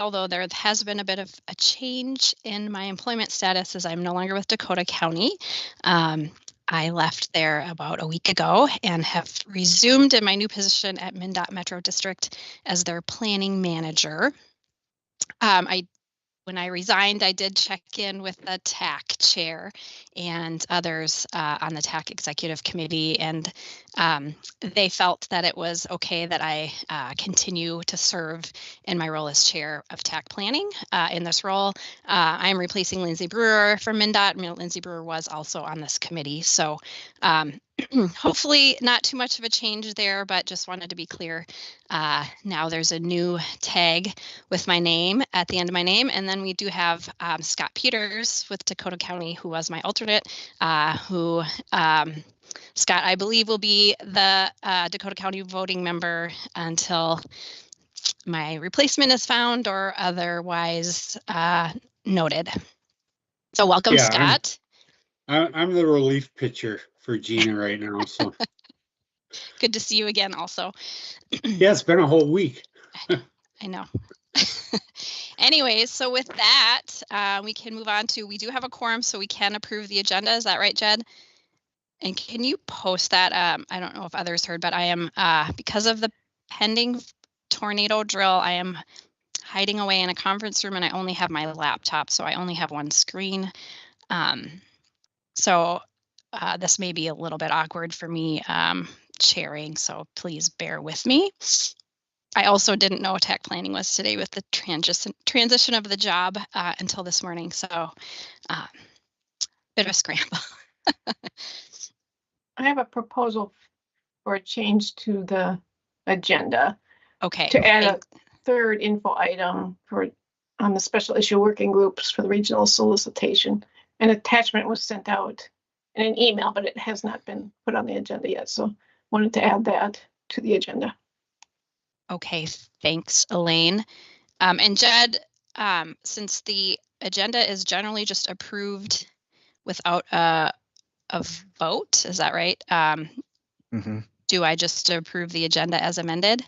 although there has been a bit of a change in my employment status as I'm no longer with Dakota County. I left there about a week ago and have resumed in my new position at MnDOT Metro District as their planning manager. When I resigned, I did check in with the TAC chair and others on the TAC executive committee, and they felt that it was okay that I continue to serve in my role as chair of TAC Planning. In this role, I'm replacing Lindsay Brewer from MnDOT. Lindsay Brewer was also on this committee, so hopefully not too much of a change there, but just wanted to be clear. Now there's a new tag with my name at the end of my name, and then we do have Scott Peters with Dakota County, who was my alternate, Scott, I believe, will be the Dakota County voting member until my replacement is found or otherwise noted. So welcome, Scott. I'm the relief pitcher for Gina right now. So good to see you again also. Yeah, it's been a whole week. I know. Anyways, so with that, we can move on to, we do have a quorum, so we can approve the agenda. Is that right, Jed? And can you post that? I don't know if others heard, but I am, because of the pending tornado drill, I am hiding away in a conference room and I only have my laptop, so I only have one screen. So this may be a little bit awkward for me sharing, so please bear with me. I also didn't know TAC Planning was today with the transition of the job until this morning, so bit of a scramble. I have a proposal for a change to the agenda. Okay. To add a third info item on the special issue working groups for the regional solicitation. An attachment was sent out in an email, but it has not been put on the agenda yet. So wanted to add that to the agenda. Okay, thanks, Elaine. And Jed, since the agenda is generally just approved without a vote, is that right? Do I just approve the agenda as amended?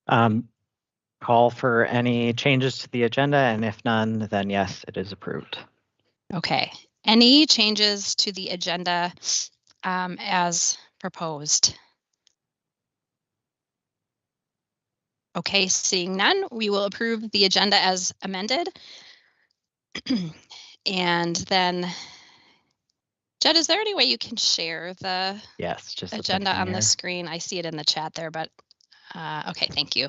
Call for any changes to the agenda, and if none, then yes, it is approved. Okay. Any changes to the agenda as proposed? Okay, seeing none, we will approve the agenda as amended. And then, Jed, is there any way you can share the just agenda on the screen? I see it in the chat there, but okay, thank you.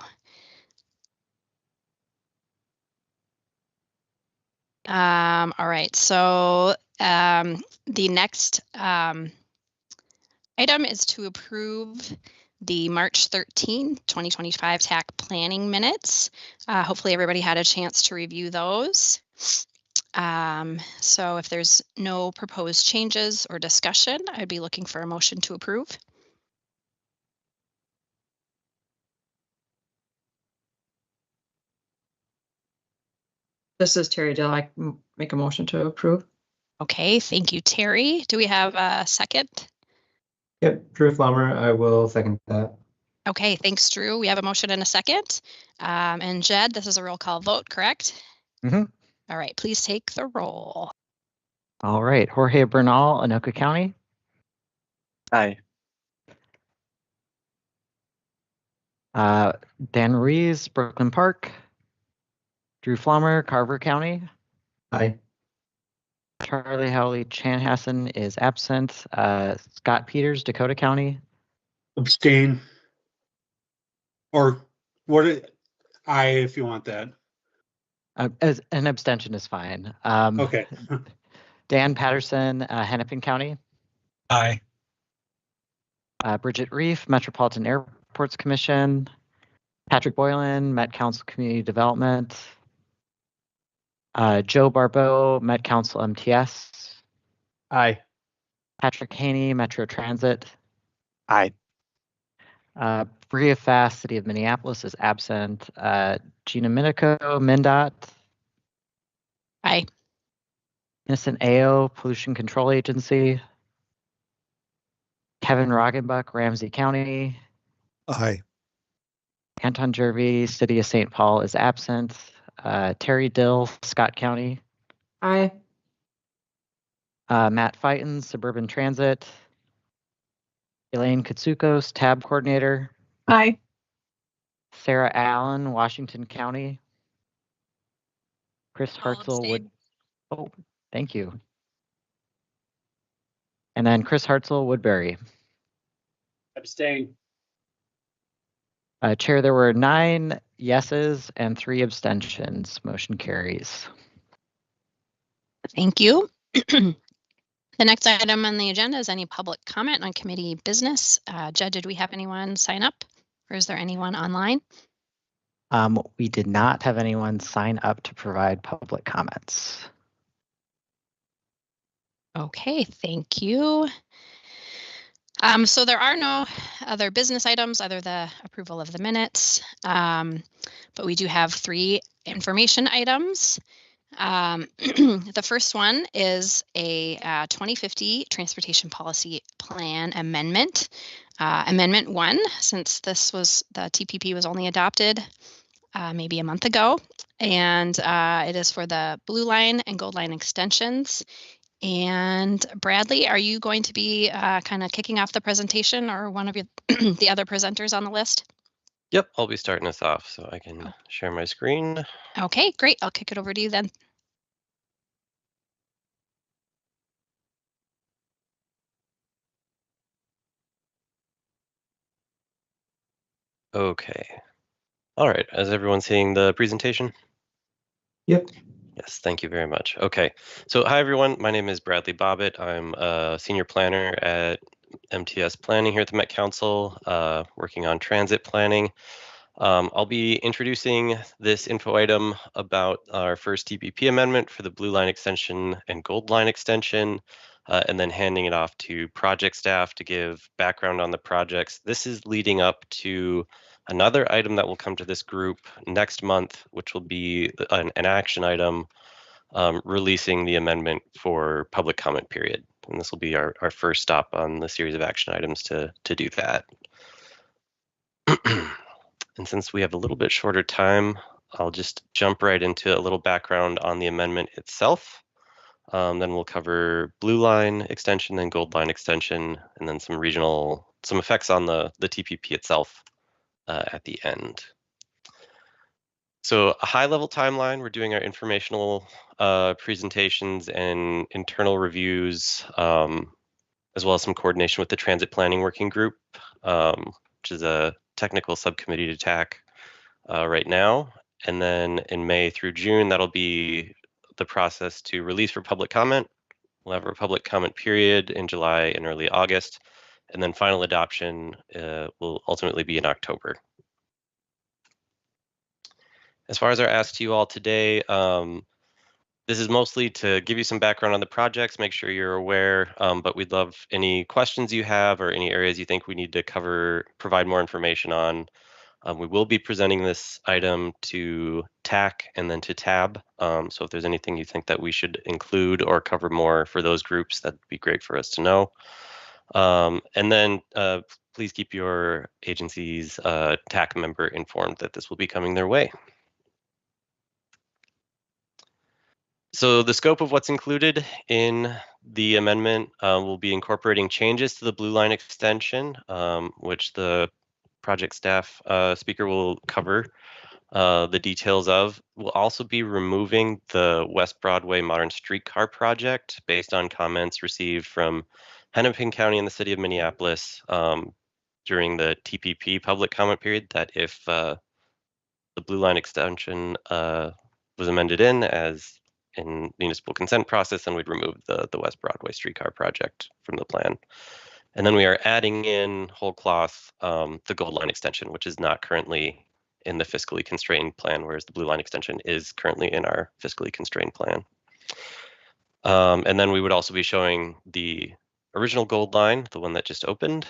All right, so the next item is to approve the March 13, 2025 TAC Planning minutes. Hopefully everybody had a chance to review those. So if there's no proposed changes or discussion, I'd be looking for a motion to approve. This is Terry Dill. I can make a motion to approve. Okay, thank you, Terry. Do we have a second? Yep, Drew Flummer, I will second that. Okay, thanks, Drew. We have a motion and a second. And Jed, this is a roll call vote, correct? Mm-hmm. All right, please take the roll. All right, Jorge Bernal, Anoka County. Aye. Dan Ruiz, Brooklyn Park. Drew Flummer, Carver County. Aye. Charlie Howley Chanhassen is absent. Scott Peters, Dakota County. Abstain. Or what? Aye, if you want that. As an abstention is fine. Okay. Dan Patterson, Hennepin County. Aye. Bridget Reef, Metropolitan Airports Commission. Patrick Boylan, Met Council Community Development. Joe Barbeau, Met Council MTS. Aye. Patrick Haney, Metro Transit. Aye. Bria Fast, City of Minneapolis is absent. Gina Minico, MnDOT. Aye. Innocent AO, Pollution Control Agency. Kevin Roggenbuck, Ramsey County. Aye. Anton Jervy, City of St. Paul is absent. Terry Dill, Scott County. Aye. Matt Fighton, Suburban Transit. Elaine Katsukos, Tab Coordinator. Aye. Sarah Allen, Washington County. Chris I'll Hartzell would. abstain. Oh, thank you. And then Chris Hartzell, Woodbury. Abstain. Chair, there were 9 yeses and 3 abstentions. Motion carries. Thank you. The next item on the agenda is any public comment on committee business. Jed, did we have anyone sign up, or is there anyone online? We did not have anyone sign up to provide public comments. Okay, thank you. So there are no other business items other than the approval of the minutes, but we do have 3 information items. The first one is a 2050 Transportation Policy Plan Amendment. Amendment 1, since this was the TPP was only adopted maybe a month ago, and it is for the Blue Line and Gold Line extensions. And Bradley, are you going to be kind of kicking off the presentation, or one of the other presenters on the list? Yep, I'll be starting us off so I can share my screen. Okay, great. I'll kick it over to you then. Okay. All right, is everyone seeing the presentation? Yep. Yes, thank you very much. Okay, so hi everyone, my name is Bradley Bobbit. I'm a senior planner at MTS Planning here at the Met Council, working on transit planning. I'll be introducing this info item about our first TPP amendment for the Blue Line extension and Gold Line extension, and then handing it off to project staff to give background on the projects. This is leading up to another item that will come to this group next month, which will be an action item releasing the amendment for public comment period. And this will be our first stop on the series of action items to do that. And since we have a little bit shorter time, I'll just jump right into a little background on the amendment itself. Then we'll cover Blue Line extension and Gold Line extension, and then some effects on the TPP itself at the end. So a high-level timeline, we're doing our informational presentations and internal reviews, as well as some coordination with the Transit Planning Working Group, which is a technical subcommittee to TAC right now. And then in May through June, that'll be the process to release for public comment. We'll have a public comment period in July and early August, and then final adoption will ultimately be in October. As far as our ask to you all today, this is mostly to give you some background on the projects, make sure you're aware, but we'd love any questions you have or any areas you think we need to cover, provide more information on. We will be presenting this item to TAC and then to TAB. So if there's anything you think that we should include or cover more for those groups, that'd be great for us to know. And then please keep your agency's TAC member informed that this will be coming their way. So the scope of what's included in the amendment will be incorporating changes to the Blue Line extension, which the project staff speaker will cover the details of. We'll also be removing the West Broadway Modern Streetcar project based on comments received from Hennepin County and the city of Minneapolis during the TPP public comment period, that if the Blue Line extension was amended as in municipal consent process, then we'd remove the West Broadway streetcar project from the plan. And then we are adding in whole cloth the Gold Line extension, which is not currently in the fiscally constrained plan, whereas the Blue Line extension is currently in our fiscally constrained plan. And then we would also be showing the original Gold Line, the one that just opened,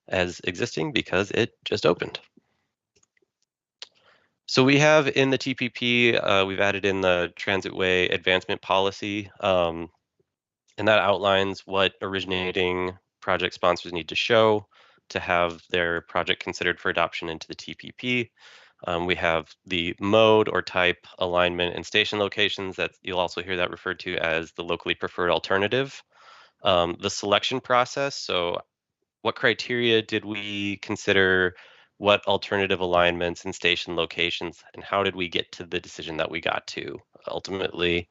as existing because it just opened. So we have in the TPP, we've added in the Transitway Advancement Policy, and that outlines what originating project sponsors need to show to have their project considered for adoption into the TPP. We have the mode or type, alignment, and station locations that you'll also hear that referred to as the locally preferred alternative. The selection process, so what criteria did we consider, what alternative alignments and station locations, and how did we get to the decision that we got to? Ultimately,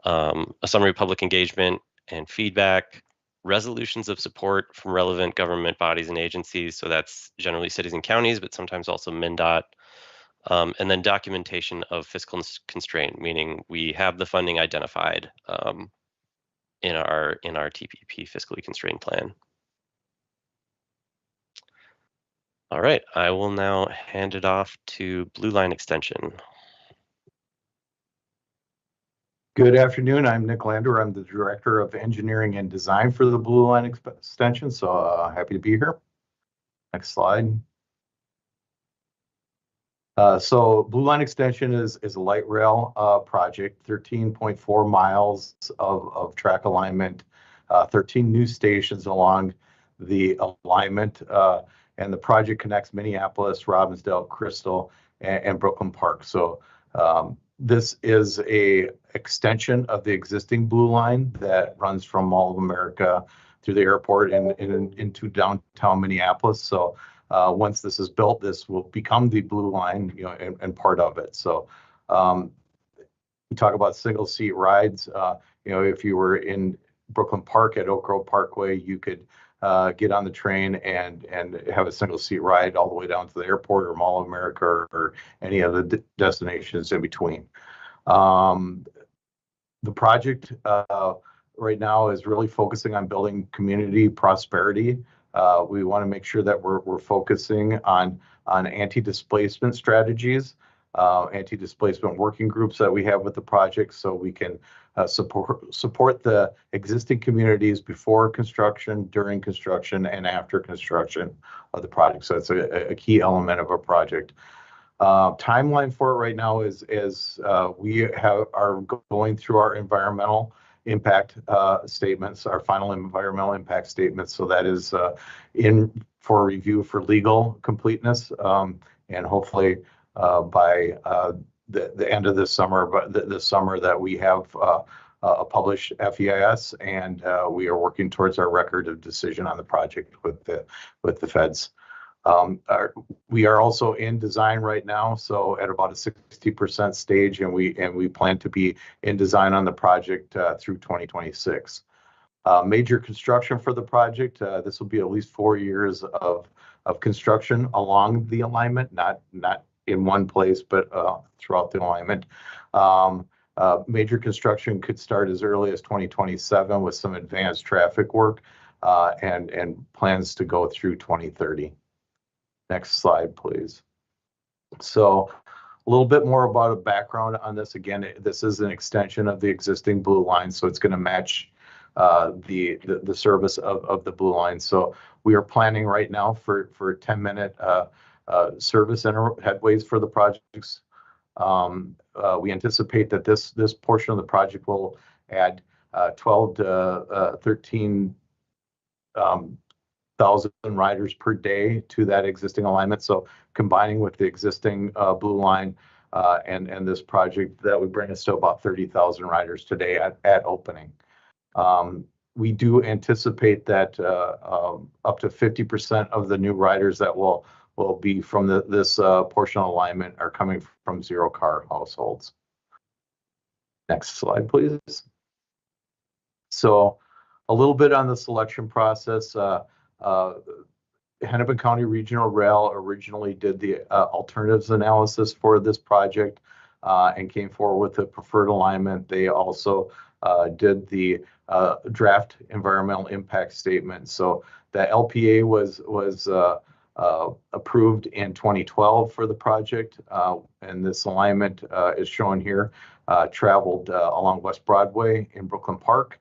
a summary of public engagement and feedback, resolutions of support from relevant government bodies and agencies, so that's generally cities and counties, but sometimes also MnDOT, and then documentation of fiscal constraint, meaning we have the funding identified in our TPP fiscally constrained plan. All right, I will now hand it off to Blue Line Extension. Good afternoon. I'm Nick Lander. I'm the Director of Engineering and Design for the Blue Line Extension, so happy to be here. Next slide. So Blue Line Extension is a light rail project, 13.4 miles of track alignment, 13 new stations along the alignment, and the project connects Minneapolis, Robbinsdale, Crystal, and Brooklyn Park. So this is a extension of the existing Blue Line that runs from Mall of America through the airport and into downtown Minneapolis. So once this is built, this will become the Blue Line, you know, and part of it. So we talk about single seat rides. You know, if you were in Brooklyn Park at Oak Grove Parkway, you could get on the train and have a single seat ride all the way down to the airport or Mall of America or any of the destinations in between. The project right now is really focusing on building community prosperity. We want to make sure that we're focusing on anti-displacement strategies, anti-displacement working groups that we have with the project, so we can support the existing communities before construction, during construction, and after construction of the project. So it's a key element of our project. Timeline for it right now is we are going through our environmental impact statements, our final environmental impact statements. So that is in for review for legal completeness, and hopefully by the end of this summer, but the summer that we have a published FEIS, and we are working towards our record of decision on the project with the feds. We are also in design right now, so at about a 60% stage, and we plan to be in design on the project through 2026. Major construction for the project, this will be at least 4 years of construction along the alignment, not in one place, but throughout the alignment. Major construction could start as early as 2027 with some advanced traffic work, and plans to go through 2030. Next slide, please. So a little bit more about a background on this. Again, this is an extension of the existing Blue Line, so it's going to match the service of the Blue Line. So we are planning right now for 10-minute service headways for the projects. We anticipate that this portion of the project will add 12 to 13 thousand riders per day to that existing alignment. So combining with the existing Blue Line and this project, that would bring us to about 30,000 riders today at opening. We do anticipate that up to 50% of the new riders that will be from this portion of alignment are coming from zero-car households. Next slide, please. So a little bit on the selection process. Hennepin County Regional Rail originally did the alternatives analysis for this project and came forward with the preferred alignment. They also did the draft environmental impact statement. So the LPA was approved in 2012 for the project, and this alignment is shown here, traveled along West Broadway in Brooklyn Park.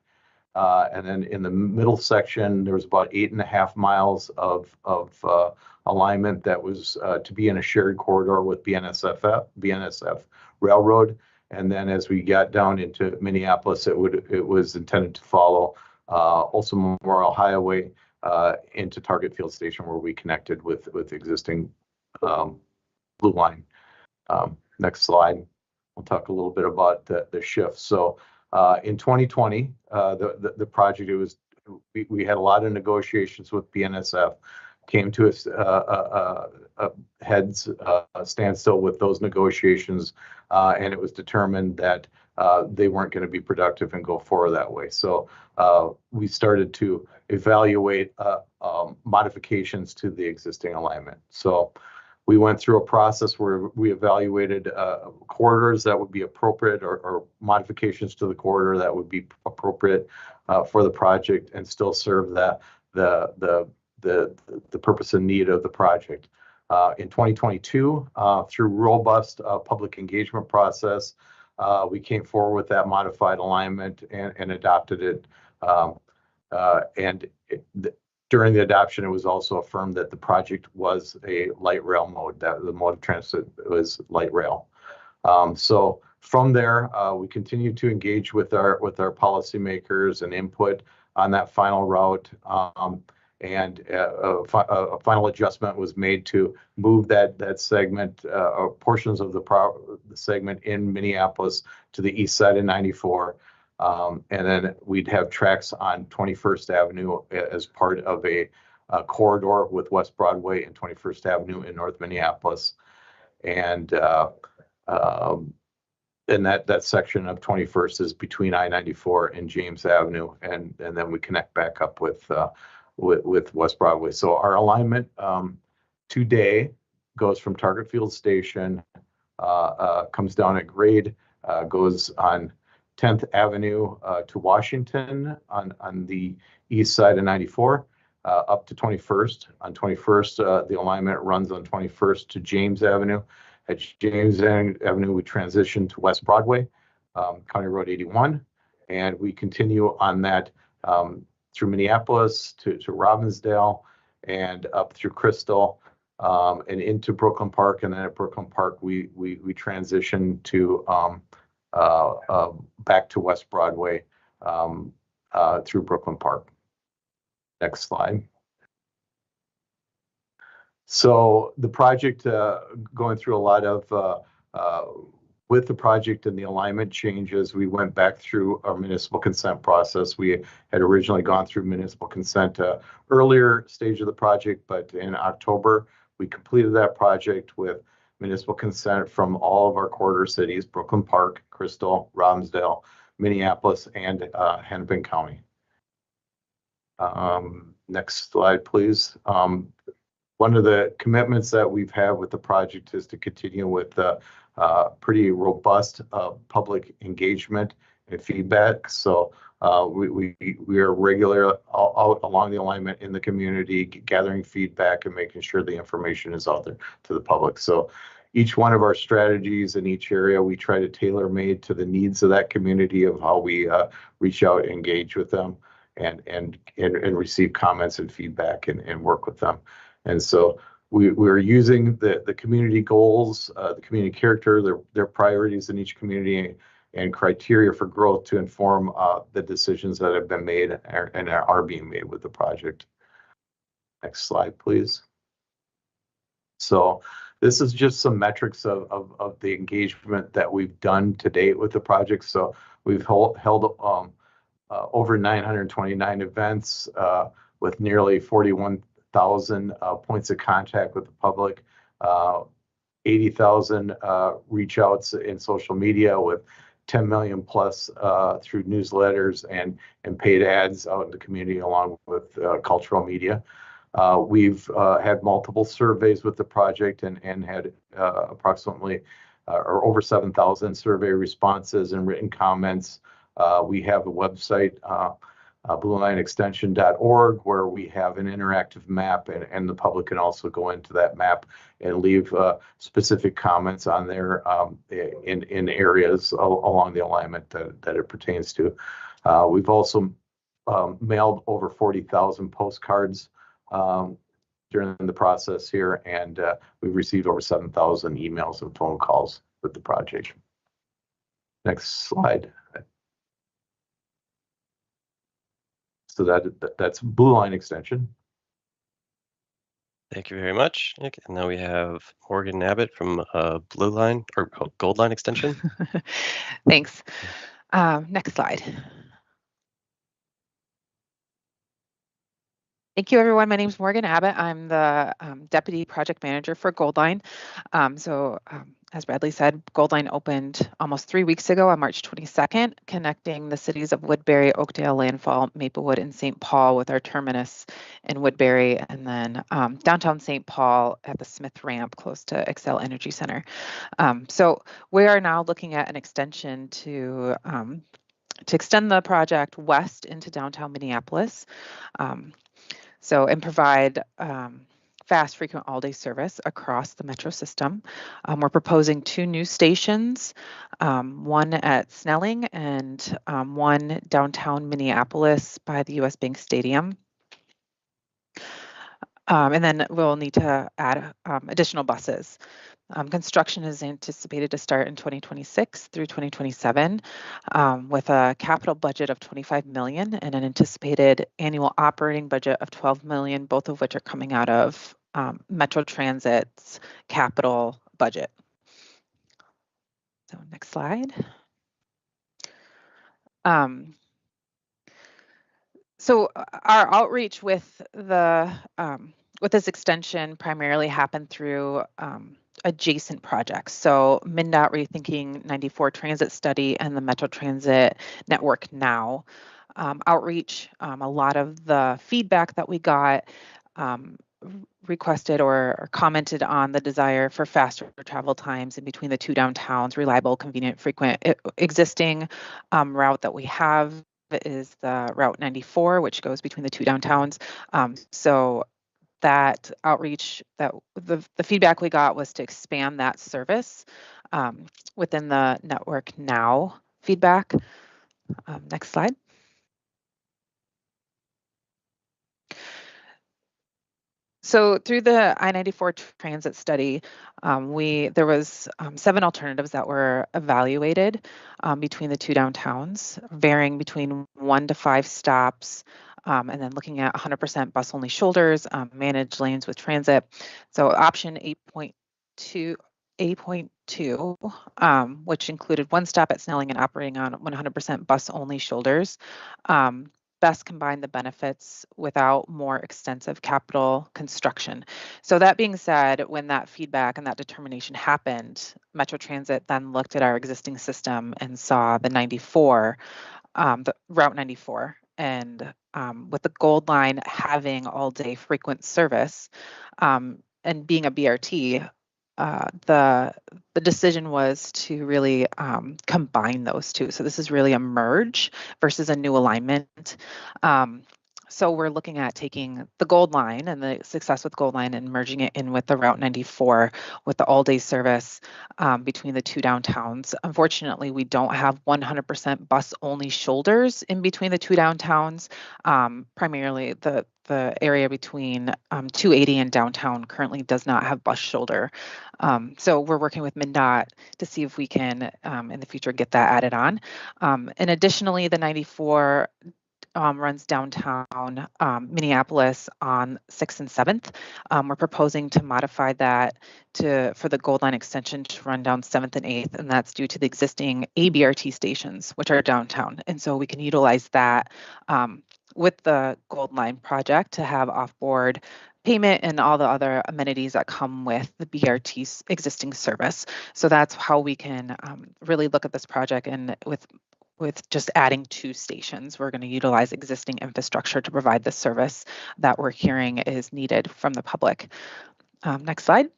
And then in the middle section, there was about 8.5 miles of alignment that was to be in a shared corridor with BNSF Railroad. And then as we got down into Minneapolis, it was intended to follow Olson Memorial Highway into Target Field Station, where we connected with existing Blue Line. Next slide. We'll talk a little bit about the shift. So in 2020, the project, we had a lot of negotiations with BNSF, came to a heads standstill with those negotiations, and it was determined that they weren't going to be productive and go forward that way. So we started to evaluate modifications to the existing alignment. So we went through a process where we evaluated corridors that would be appropriate, or modifications to the corridor that would be appropriate for the project and still serve the purpose and need of the project. In 2022, through robust public engagement process, we came forward with that modified alignment and adopted it. During the adoption, it was also affirmed that the project was a light rail mode, that the mode of transit was light rail. So from there, we continued to engage with our policymakers and input on that final route. And a final adjustment was made to move that segment, or portions of the segment in Minneapolis to the east side of 94. And then we'd have tracks on 21st Avenue as part of a corridor with West Broadway and 21st Avenue in North Minneapolis. And that section of 21st is between I-94 and James Avenue. And then we connect back up with West Broadway. So our alignment today goes from Target Field Station, comes down at grade, goes on 10th Avenue to Washington on the east side of 94, up to 21st. On 21st, the alignment runs on 21st to James Avenue. At James Avenue, we transition to West Broadway, County Road 81, and we continue on that through Minneapolis to Robbinsdale and up through Crystal and into Brooklyn Park. And then at Brooklyn Park, we transition to back to West Broadway through Brooklyn Park. Next slide. So the project, going through a lot of, with the project and the alignment changes, we went back through our municipal consent process. We had originally gone through municipal consent earlier stage of the project, but in October, we completed that project with municipal consent from all of our corridor cities: Brooklyn Park, Crystal, Robbinsdale, Minneapolis, and Hennepin County. Next slide, please. One of the commitments that we've had with the project is to continue with pretty robust public engagement and feedback. So we are regularly out along the alignment in the community, gathering feedback and making sure the information is out there to the public. So each one of our strategies in each area, we try to tailor made to the needs of that community, of how we reach out, engage with them, and receive comments and feedback and work with them. And so we're using the community goals, the community character, their priorities in each community, and criteria for growth to inform the decisions that have been made and are being made with the project. Next slide, please. So this is just some metrics of the engagement that we've done to date with the project. So we've held over 929 events with nearly 41,000 points of contact with the public, 80,000 reach outs in social media, with 10 million plus through newsletters and paid ads out in the community, along with cultural media. We've had multiple surveys with the project and had approximately or over 7,000 survey responses and written comments. We have a website, bluelineextension.org, where we have an interactive map, and the public can also go into that map and leave specific comments on there in areas along the alignment that it pertains to. We've also mailed over 40,000 postcards during the process here, and we've received over 7,000 emails and phone calls with the project. Next slide. So that's Blue Line Extension. Thank you very much, Nick. And now we have Morgan Abbott from Blue Line or Gold Line Extension. Thanks. Next slide. Thank you, everyone. My name is Morgan Abbott. I'm the Deputy Project Manager for Goldline. As Bradley said, Goldline opened almost 3 weeks ago on March 22nd, connecting the cities of Woodbury, Oakdale, Landfall, Maplewood, and St. Paul with our terminus in Woodbury, and then downtown St. Paul at the Smith Ramp close to Xcel Energy Center. So we are now looking at an extension to extend the project west into downtown Minneapolis. And provide fast, frequent all-day service across the metro system. We're proposing 2 new stations, one at Snelling and one downtown Minneapolis by the US Bank Stadium. And then we'll need to add additional buses. Construction is anticipated to start in 2026 through 2027 with a capital budget of $25 million and an anticipated annual operating budget of $12 million, both of which are coming out of Metro Transit's capital budget. So next slide. So our outreach with the with this extension primarily happened through adjacent projects. So MnDOT Rethinking 94 Transit Study and the Metro Transit Network Now outreach. A lot of the feedback that we got requested or commented on the desire for faster travel times in between the 2 downtowns, reliable, convenient, frequent. Existing route that we have is the Route 94, which goes between the 2 downtowns. So that outreach, that the feedback we got was to expand that service within the Network Now feedback. Next slide. So through the I-94 transit study, there was 7 alternatives that were evaluated between the 2 downtowns, varying between 1 to 5 stops, and then looking at 100% bus-only shoulders, managed lanes with transit. So option 8.2, which included 1 stop at Snelling and operating on 100% bus-only shoulders. Best combine the benefits without more extensive capital construction. So that being said, when that feedback and that determination happened, Metro Transit then looked at our existing system and saw the 94, the Route 94, and with the Gold Line having all-day frequent service and being a BRT, the decision was to really combine those 2. So this is really a merge versus a new alignment. So we're looking at taking the Gold Line and the success with Gold Line and merging it in with the Route 94 with the all-day service between the 2 downtowns. Unfortunately, we don't have 100% bus-only shoulders in between the 2 downtowns. Primarily, the area between 280 and downtown currently does not have bus shoulder. So we're working with MnDOT to see if we can, in the future, get that added on. And additionally, the 94 runs downtown Minneapolis on 6th and 7th. We're proposing to modify that for the Gold Line extension to run down 7th and 8th, and that's due to the existing ABRT stations, which are downtown. And so we can utilize that with the Gold Line project to have off-board payment and all the other amenities that come with the BRT's existing service. So that's how we can really look at this project, and with just adding 2 stations, we're going to utilize existing infrastructure to provide the service that we're hearing is needed from the public. Next slide.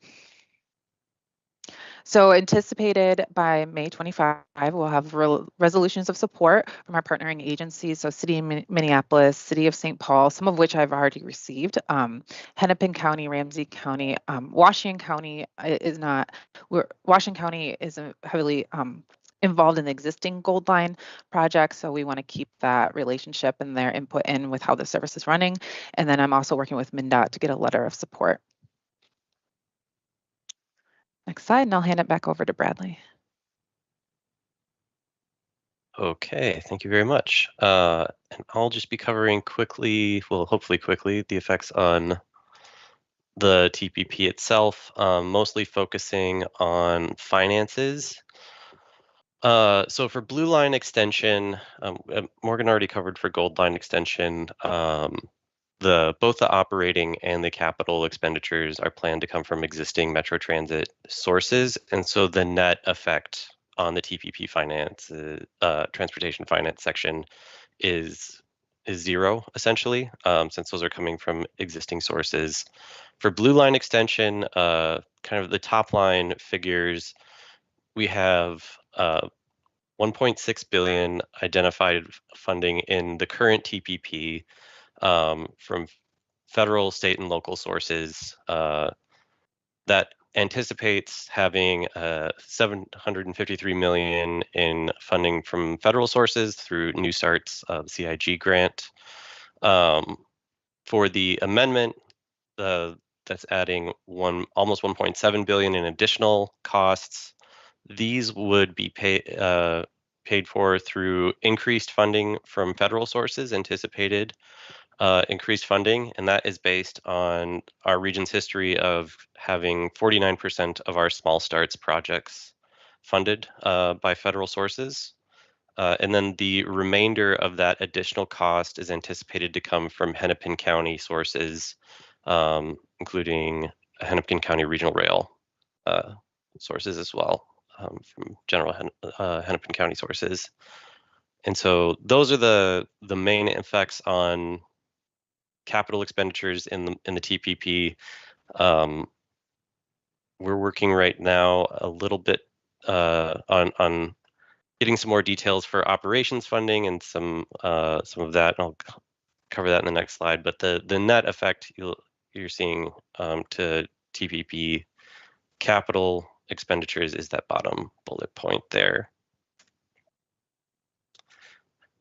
So anticipated by May 25, we'll have resolutions of support from our partnering agencies. So City of Minneapolis, City of St. Paul, some of which I've already received. Hennepin County, Ramsey County, Washington County is not. Washington County is heavily involved in the existing Gold Line project, so we want to keep that relationship and their input in with how the service is running. And then I'm also working with MnDOT to get a letter of support. Next slide, and I'll hand it back over to Bradley. Okay, thank you very much. And I'll just be covering quickly, well, hopefully quickly, the effects on the TPP itself, mostly focusing on finances. So for blue line extension, Morgan already covered for gold line extension. Both the operating and the capital expenditures are planned to come from existing Metro Transit sources, and so the net effect on the TPP finance, transportation finance section, is zero essentially, since those are coming from existing sources. For blue line extension, kind of the top line figures, we have 1.6 billion identified funding in the current TPP from federal, state, and local sources that anticipates having 753 million in funding from federal sources through New Start's CIG grant. For the amendment, that's adding almost 1.7 billion in additional costs. These would be paid for through increased funding from federal sources, anticipated increased funding, and that is based on our region's history of having 49% of our small starts projects funded by federal sources. And then the remainder of that additional cost is anticipated to come from Hennepin County sources, including Hennepin County Regional Rail sources as well, from general Hennepin County sources. And so those are the main effects on capital expenditures in the TPP. We're working right now a little bit on getting some more details for operations funding and some of that, and I'll cover that in the next slide. But the net effect you're seeing to TPP capital expenditures is that bottom bullet point there.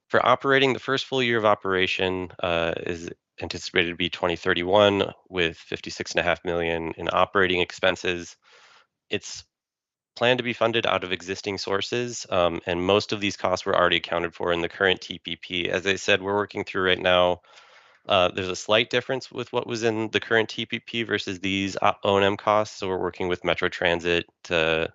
For operating, the first full year of operation is anticipated to be 2031 with 56.5 million in operating expenses. It's planned to be funded out of existing sources, and most of these costs were already accounted for in the current TPP. As I said, we're working through right now. There's a slight difference with what was in the current TPP versus these O&M costs, so we're working with Metro Transit to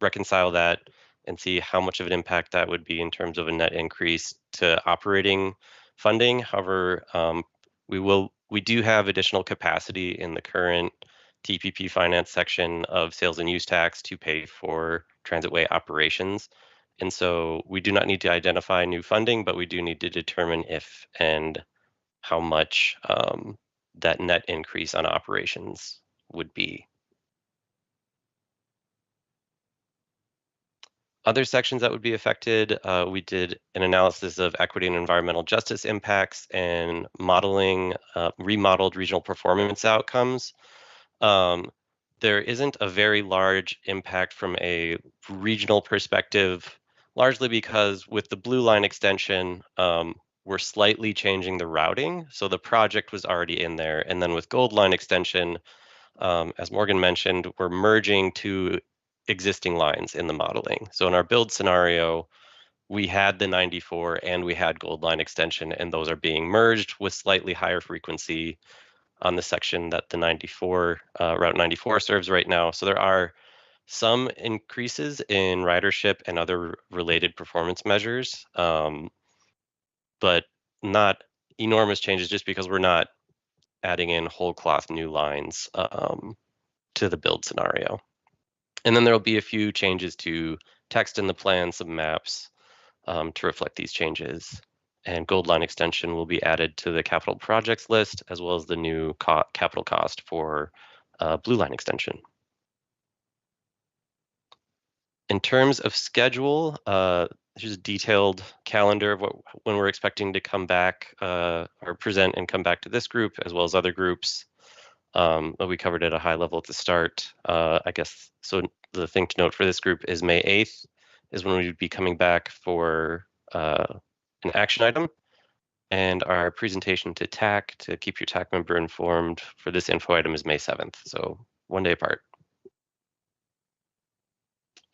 reconcile that and see how much of an impact that would be in terms of a net increase to operating funding. However, we do have additional capacity in the current TPP finance section of sales and use tax to pay for transitway operations. And so we do not need to identify new funding, but we do need to determine if and how much that net increase on operations would be. Other sections that would be affected, we did an analysis of equity and environmental justice impacts and modeling remodeled regional performance outcomes. There isn't a very large impact from a regional perspective, largely because with the blue line extension, we're slightly changing the routing. So the project was already in there. And then with gold line extension, as Morgan mentioned, we're merging two existing lines in the modeling. So in our build scenario, we had the 94 and we had gold line extension, and those are being merged with slightly higher frequency on the section that the 94 Route 94 serves right now. So there are some increases in ridership and other related performance measures, but not enormous changes just because we're not adding in whole cloth new lines to the build scenario. And then there will be a few changes to text in the plan, some maps to reflect these changes. And gold line extension will be added to the capital projects list, as well as the new capital cost for blue line extension. In terms of schedule, here's a detailed calendar of when we're expecting to come back or present and come back to this group, as well as other groups. We covered at a high level at the start. I guess, so the thing to note for this group is May 8th is when we would be coming back for an action item. And our presentation to TAC, to keep your TAC member informed, for this info item is May 7th, so one day apart.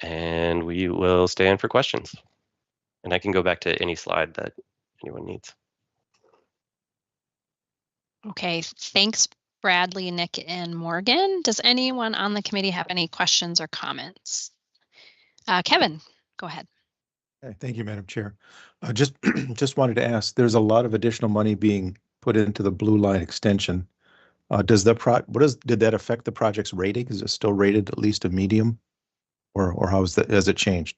And we will stay in for questions. And I can go back to any slide that anyone needs. Okay, thanks, Bradley, Nick, and Morgan. Does anyone on the committee have any questions or comments? Kevin, go ahead. Thank you, Madam Chair. Just wanted to ask, there's a lot of additional money being put into the Blue Line extension. Did that affect the project's rating? Is it still rated at least a medium, or has it changed?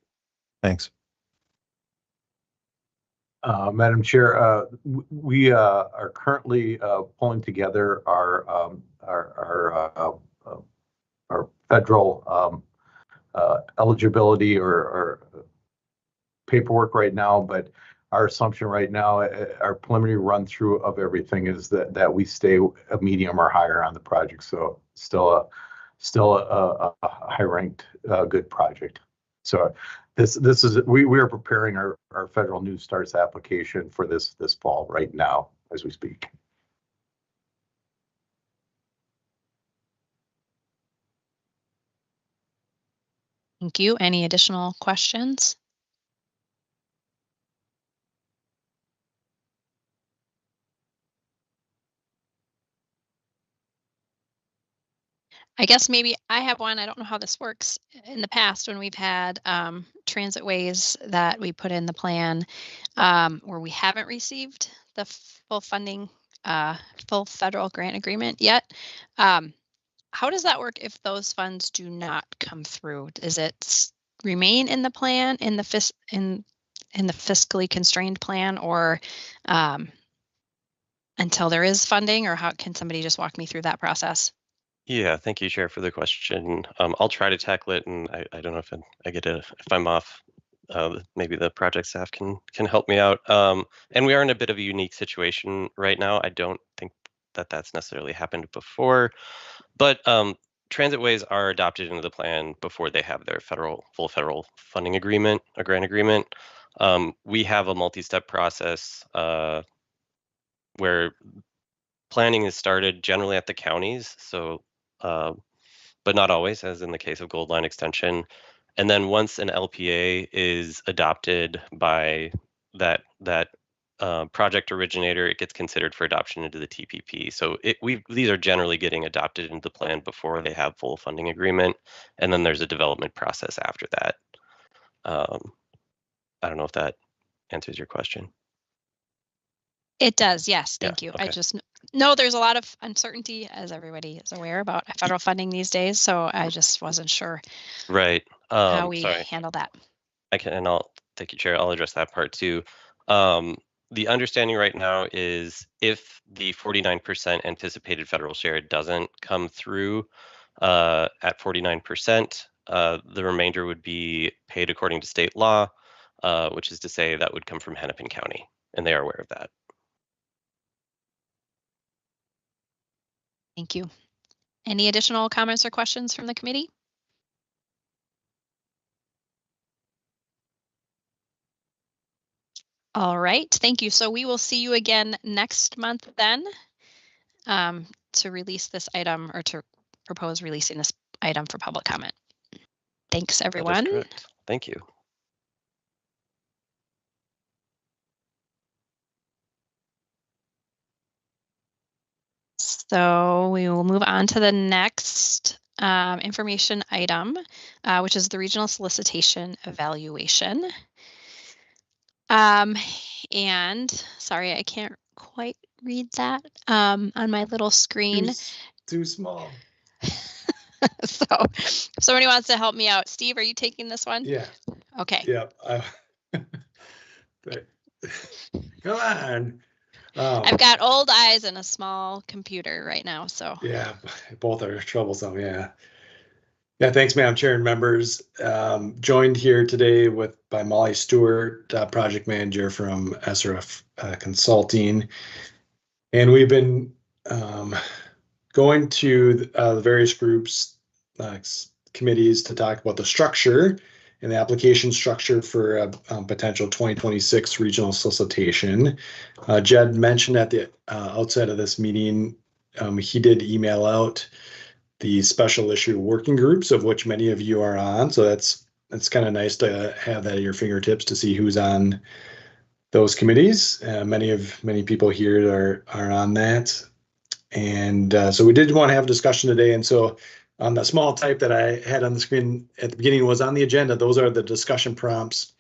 Thanks. Madam Chair, we are currently pulling together our federal eligibility or paperwork right now, but our assumption right now, our preliminary run through of everything is that we stay a medium or higher on the project. So still a high ranked good project. So this is we are preparing our federal new starts application for this fall right now as we speak. Thank you. Any additional questions? I guess maybe I have one. I don't know how this works. In the past, when we've had transit ways that we put in the plan where we haven't received the full funding, full federal grant agreement yet, how does that work if those funds do not come through? Does it remain in the plan, in the fiscally constrained plan, or until there is funding, or how can somebody just walk me through that process? Yeah, thank you, Chair, for the question. I'll try to tackle it, and I don't know if if I'm off, maybe the project staff can help me out. And we are in a bit of a unique situation right now. I don't think that's necessarily happened before, but transitways are adopted into the plan before they have their full federal funding agreement, a grant agreement. We have a multi-step process where planning is started generally at the counties, so but not always, as in the case of Gold Line Extension. And then once an LPA is adopted by that project originator, it gets considered for adoption into the TPP. So these are generally getting adopted into the plan before they have full funding agreement, and then there's a development process after that. I don't know if that answers your question. It does, yes, thank you. Okay. I just know there's a lot of uncertainty, as everybody is aware, about federal funding these days, so I just wasn't sure how we handle that. Thank you, Chair. I'll address that part too. The understanding right now is if the 49% anticipated federal share doesn't come through at 49%, the remainder would be paid according to state law, which is to say that would come from Hennepin County, and they are aware of that. Thank you. Any additional comments or questions from the committee? All right, thank you. So we will see you again next month then to release this item, or to propose releasing this item for public comment. Thanks, everyone. That is correct. Thank you. So we will move on to the next information item, which is the regional solicitation evaluation. And sorry, I can't quite read that on my little screen. Too small. So if somebody wants to help me out, Steve, are you taking this one? Yeah. Okay. Yep. Come on. I've got old eyes and a small computer right now, so. Yeah, both are troublesome, yeah. Yeah, thanks, Madam Chair and members. Joined here today by Molly Stewart, project manager from SRF Consulting. And we've been going to the various groups, committees to talk about the structure and the application structure for a potential 2026 regional solicitation. Jed mentioned at the outset of this meeting, he did email out the special issue working groups, of which many of you are on. So that's kind of nice to have that at your fingertips to see who's on those committees. Many people here are on that. And so we did want to have a discussion today. And so on the small type that I had on the screen at the beginning was on the agenda. Those are the discussion prompts.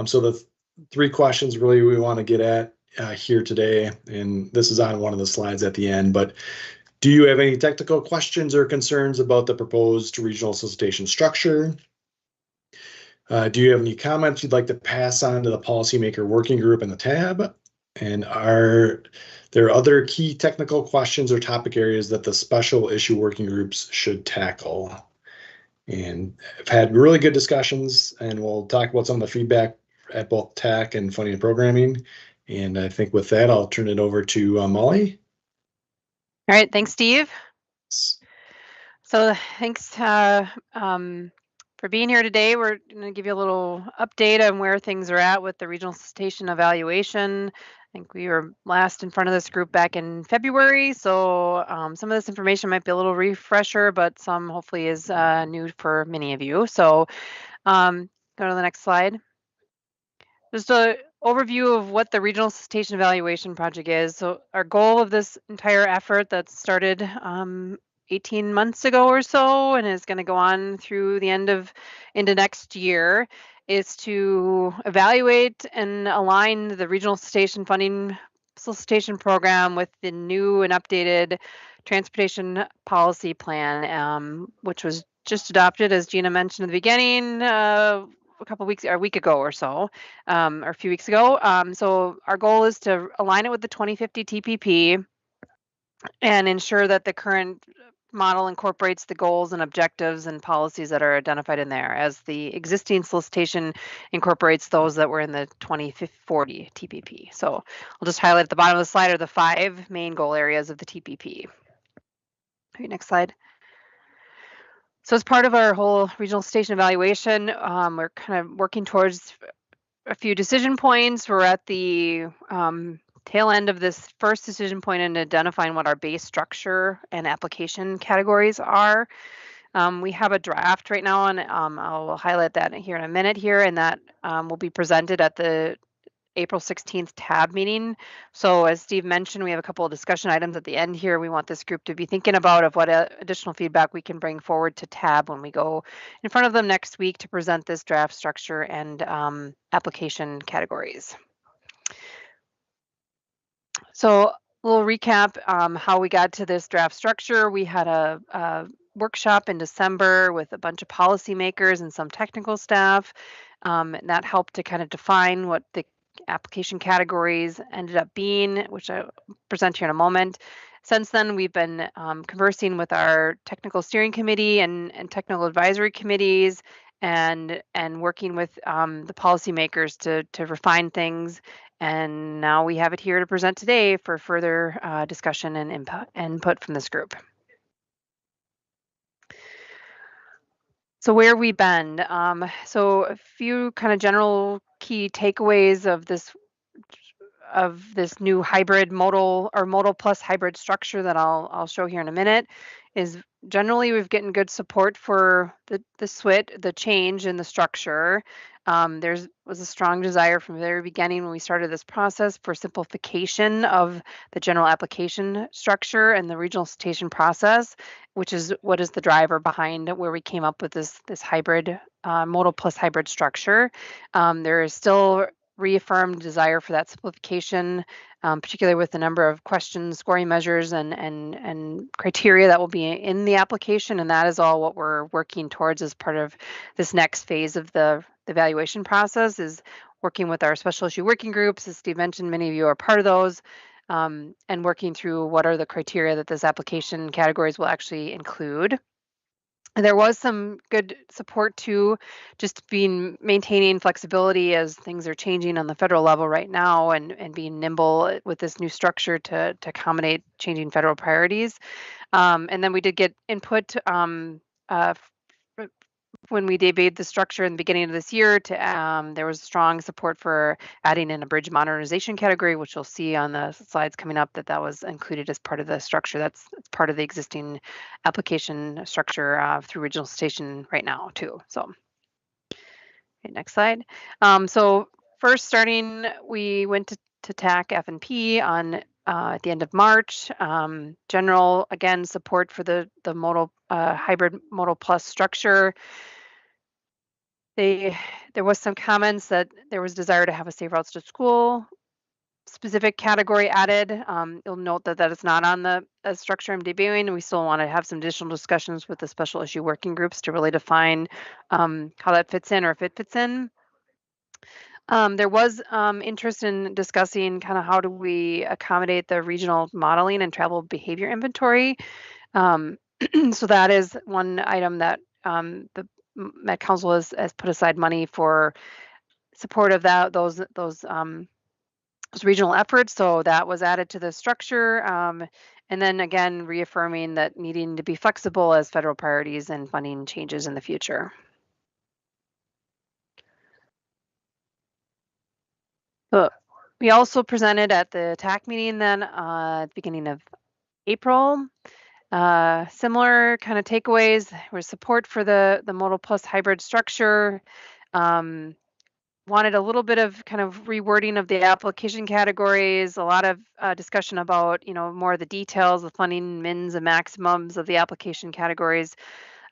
So the three questions really we want to get at here today, and this is on one of the slides at the end, but do you have any technical questions or concerns about the proposed regional solicitation structure? Do you have any comments you'd like to pass on to the Policymaker Working Group in the tab? And are there other key technical questions or topic areas that the special issue working groups should tackle? And I've had really good discussions, and we'll talk about some of the feedback at both TAC and funding and programming. And I think with that, I'll turn it over to Molly. All right, thanks, Steve. So thanks for being here today. We're going to give you a little update on where things are at with the regional solicitation evaluation. I think we were last in front of this group back in February, so some of this information might be a little refresher, but some hopefully is new for many of you. So go to the next slide. Just an overview of what the Regional Solicitation Evaluation Project is. So our goal of this entire effort that started 18 months ago or so and is going to go on through the end of into next year is to evaluate and align the regional solicitation funding solicitation program with the new and updated transportation policy plan, which was just adopted, as Gina mentioned at the beginning, a couple weeks or a week ago or so, or a few weeks ago. So our goal is to align it with the 2050 TPP and ensure that the current model incorporates the goals and objectives and policies that are identified in there, as the existing solicitation incorporates those that were in the 2040 TPP. So I'll just highlight at the bottom of the slide are the 5 main goal areas of the TPP. Okay, next slide. So as part of our whole regional solicitation evaluation, we're kind of working towards a few decision points. We're at the tail end of this first decision point in identifying what our base structure and application categories are. We have a draft right now, and I'll highlight that here in a minute here, and that will be presented at the April 16th TAB meeting. So as Steve mentioned, we have a couple of discussion items at the end here. We want this group to be thinking about of what additional feedback we can bring forward to TAB when we go in front of them next week to present this draft structure and application categories. So a little recap how we got to this draft structure. We had a workshop in December with a bunch of policymakers and some technical staff. And that helped to kind of define what the application categories ended up being, which I'll present here in a moment. Since then, we've been conversing with our technical steering committee and technical advisory committees and working with the policymakers to refine things. And now we have it here to present today for further discussion and input from this group. So where have we been? So a few kind of general key takeaways of this new hybrid modal or modal plus hybrid structure that I'll show here in a minute is generally we've gotten good support for the change in the structure. There was a strong desire from the very beginning when we started this process for simplification of the general application structure and the regional solicitation process, which is what is the driver behind where we came up with this hybrid modal plus hybrid structure. There is still reaffirmed desire for that simplification, particularly with the number of questions, scoring measures, and criteria that will be in the application. And that is all what we're working towards as part of this next phase of the evaluation process, is working with our special issue working groups. As Steve mentioned, many of you are part of those, and working through what are the criteria that this application categories will actually include. There was some good support too, just maintaining flexibility as things are changing on the federal level right now, and being nimble with this new structure to accommodate changing federal priorities. And then we did get input when we debated the structure in the beginning of this year. There was strong support for adding in a bridge modernization category, which you'll see on the slides coming up that was included as part of the structure. That's part of the existing application structure through regional solicitation right now too. So, okay, next slide. So first starting, we went to TAC F&P on at the end of March. General, again, support for the modal hybrid modal plus structure. There was some comments that there was desire to have a safe routes to school specific category added. You'll note that that is not on the structure I'm debuting. We still want to have some additional discussions with the special issue working groups to really define how that fits in or if it fits in. There was interest in discussing kind of how do we accommodate the regional modeling and travel behavior inventory. So that is one item that the Met Council has put aside money for support of those regional efforts. So that was added to the structure. And then again, reaffirming that needing to be flexible as federal priorities and funding changes in the future. We also presented at the TAC meeting then at the beginning of April. Similar kind of takeaways were support for the modal plus hybrid structure. Wanted a little bit of kind of rewording of the application categories, a lot of discussion about, more of the details, the funding mins and maximums of the application categories.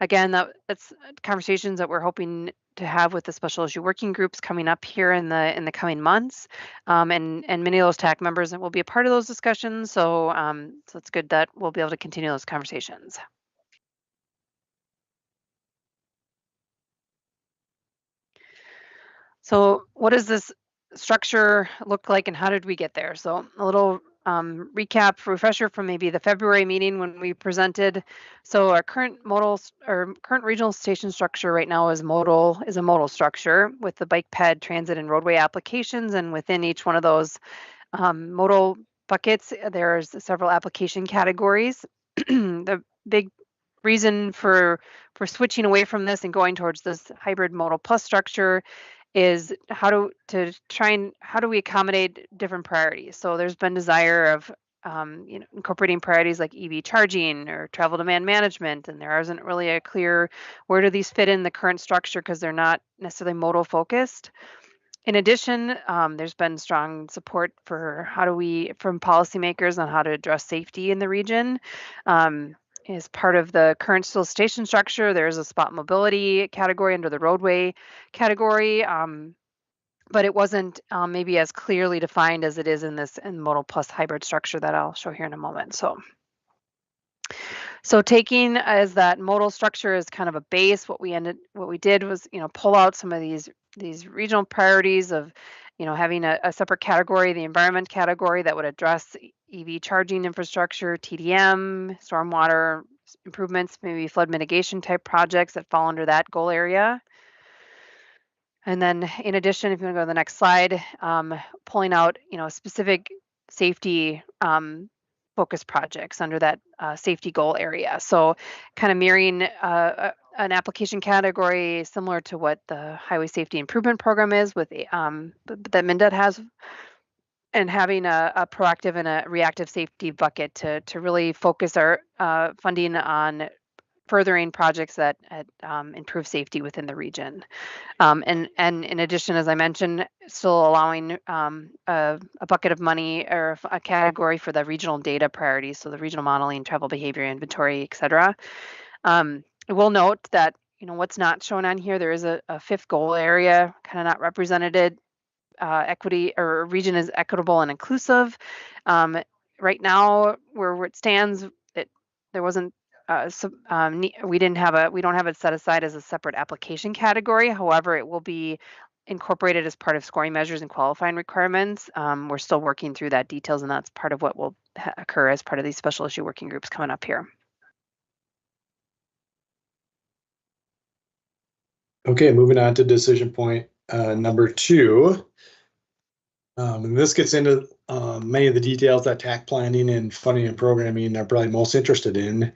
Again, that's conversations that we're hoping to have with the special issue working groups coming up here in the coming months, and many of those TAC members will be a part of those discussions. So so it's good that we'll be able to continue those conversations. So what does this structure look like and how did we get there? So a little recap, refresher from maybe the February meeting when we presented. So our current regional station structure right now is a modal structure with the bike ped, transit, and roadway applications. And within each one of those modal buckets, there's several application categories. The big reason for switching away from this and going towards this hybrid modal plus structure is how do we accommodate different priorities? So there's been desire of incorporating priorities like EV charging or travel demand management, and there isn't really a clear where do these fit in the current structure because they're not necessarily modal focused. In addition, there's been strong support for from policymakers on how to address safety in the region. As part of the current solicitation structure, there's a spot mobility category under the roadway category, but it wasn't maybe as clearly defined as it is in this modal plus hybrid structure that I'll show here in a moment. So taking as that modal structure as kind of a base, what we did was pull out some of these regional priorities of having a separate category, the environment category that would address EV charging infrastructure, TDM, stormwater improvements, maybe flood mitigation type projects that fall under that goal area. And then in addition, if you want to go to the next slide, pulling out specific safety focus projects under that safety goal area. So kind of mirroring an application category similar to what the Highway Safety Improvement Program is with that MnDOT has, and having a proactive and a reactive safety bucket to really focus our funding on furthering projects that improve safety within the region. And in addition, as I mentioned, still allowing a bucket of money or a category for the regional data priorities, so the regional modeling, travel behavior, inventory, et cetera. I will note that what's not shown on here, there is a fifth goal area, kind of not represented. Equity or region is equitable and inclusive. Right now, where it stands, there wasn't. We don't have it set aside as a separate application category. However, it will be incorporated as part of scoring measures and qualifying requirements. We're still working through that details, and that's part of what will occur as part of these special issue working groups coming up here. Okay, moving on to decision point number 2. And this gets into many of the details that TAC planning and funding and programming are probably most interested in,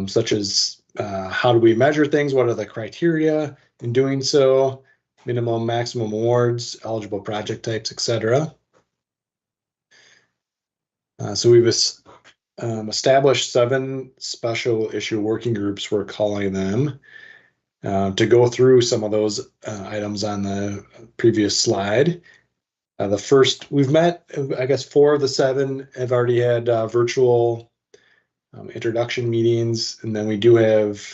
such as how do we measure things, what are the criteria in doing so, minimum, maximum awards, eligible project types, etc. So we've established 7 special issue working groups, we're calling them, to go through some of those items on the previous slide. The first, we've met, I guess 4 of the 7 have already had virtual introduction meetings, and then we do have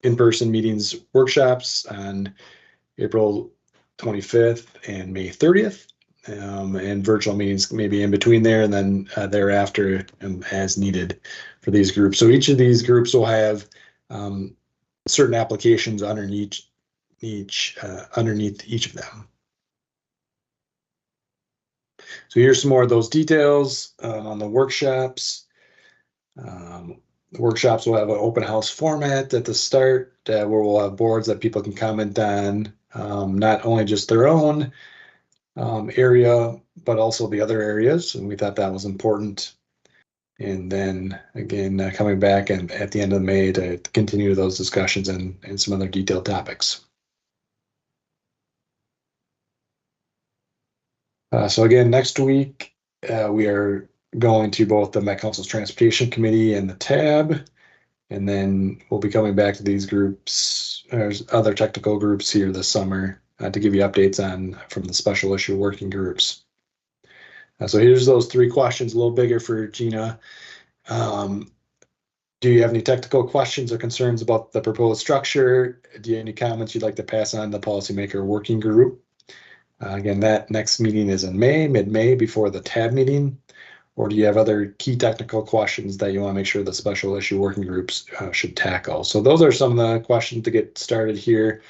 in-person meetings, workshops on April 25th and May 30th, and virtual meetings maybe in between there, and then thereafter as needed for these groups. So each of these groups will have certain applications underneath each of them. So here's some more of those details on the workshops. The workshops will have an open house format at the start where we'll have boards that people can comment on, not only just their own area, but also the other areas. And we thought that was important. And then again, coming back and at the end of May to continue those discussions and some other detailed topics. So again, next week, we are going to both the Met Council's Transportation Committee and the TAB, and then we'll be coming back to these groups, there's other technical groups here this summer to give you updates on from the special issue working groups. So here's those 3 questions, a little bigger for Gina. Do you have any technical questions or concerns about the proposed structure? Do you have any comments you'd like to pass on to the Policymaker Working Group? Again, that next meeting is in May, mid-May, before the TAB meeting. Or do you have other key technical questions that you want to make sure the special issue working groups should tackle? So those are some of the questions to get started here.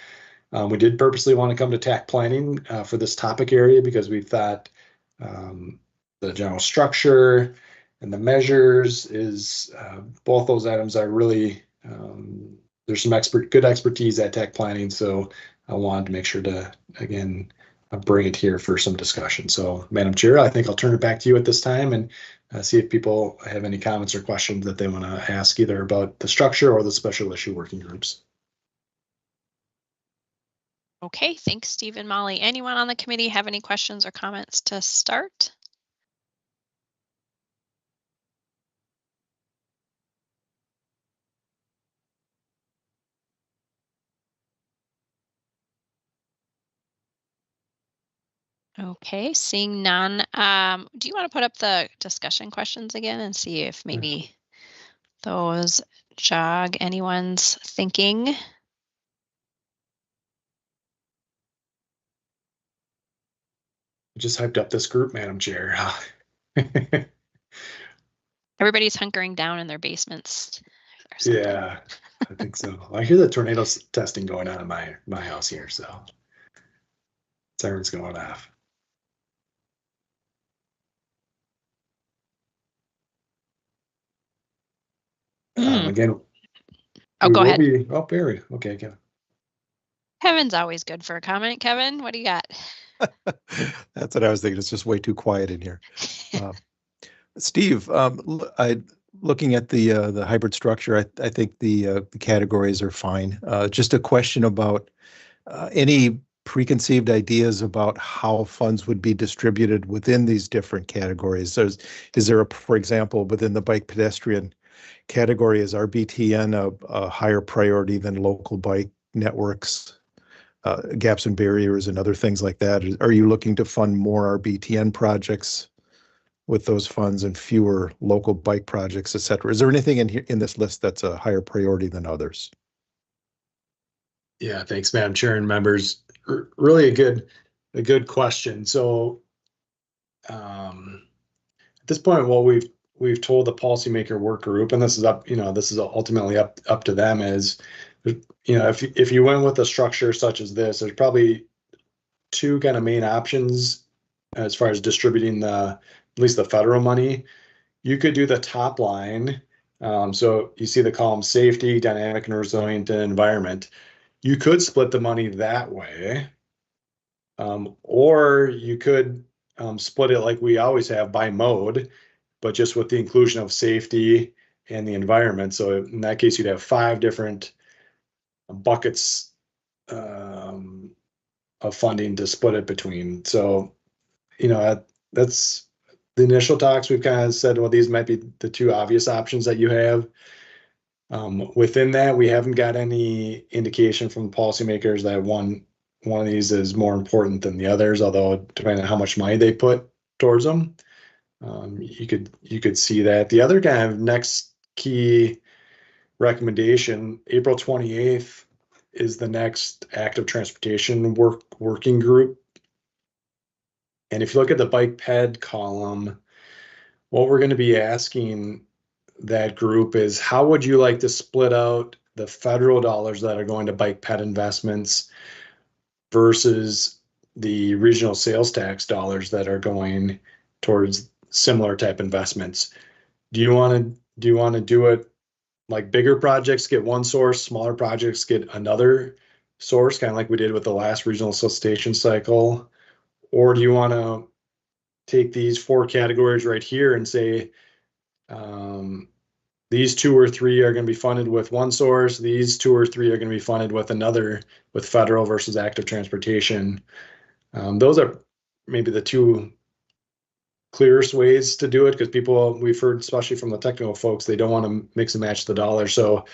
We did purposely want to come to TAC Planning for this topic area because we thought the general structure and the measures is both those items are really, there's some good expertise at TAC Planning. So I wanted to make sure to, again, bring it here for some discussion. So, Madam Chair, I think I'll turn it back to you at this time and see if people have any comments or questions that they want to ask either about the structure or the special issue working groups. Okay, thanks, Steve and Molly. Anyone on the committee have any questions or comments to start? Okay, seeing none. Do you want to put up the discussion questions again and see if maybe those jog anyone's thinking? I just hyped up this group, Madam Chair. Everybody's hunkering down in their basements. Yeah, I think so. I hear the tornado testing going on in my house here, so sirens going off. Again, go ahead. Barry. Okay, Kevin. Kevin's always good for a comment. Kevin, what do you got? That's what I was thinking. It's just way too quiet in here. Steve, looking at the hybrid structure, I think the categories are fine. Just a question about any preconceived ideas about how funds would be distributed within these different categories. So is there for example, within the bike pedestrian category, is RBTN a higher priority than local bike networks, gaps and barriers and other things like that? Are you looking to fund more RBTN projects with those funds and fewer local bike projects, et cetera? Is there anything in this list that's a higher priority than others? Yeah, thanks, Madam Chair and members. Really a good question. So at this point, what we've told the Policymaker Work Group, and this is this is ultimately up to them, is, if you went with a structure such as this, there's probably 2 kind of main options as far as distributing at least the federal money. You could do the top line. So you see the column safety, dynamic and resilient environment. You could split the money that way. Or you could split it like we always have by mode, but just with the inclusion of safety and the environment. So in that case, you'd have 5 different buckets of funding to split it between. So, that's the initial talks. We've kind of said, well, these might be the 2 obvious options that you have. Within that, we haven't got any indication from policymakers that one one of these is more important than the others, although depending on how much money they put towards them, you could see that. The other kind of next key recommendation, April 28th, is the next active transportation working group. And if you look at the bike ped column, what we're going to be asking that group is, how would you like to split out the federal dollars that are going to bike ped investments versus the regional sales tax dollars that are going towards similar type investments? Do you want to do it like bigger projects get one source, smaller projects get another source, kind of like we did with the last regional solicitation cycle? Or do you want to take these 4 categories right here and say, these 2 or 3 are going to be funded with one source, these 2 or 3 are going to be funded with another, with federal versus active transportation? Those are maybe the 2 clearest ways to do it, because people, we've heard, especially from the technical folks, they don't want to mix and match the dollars. So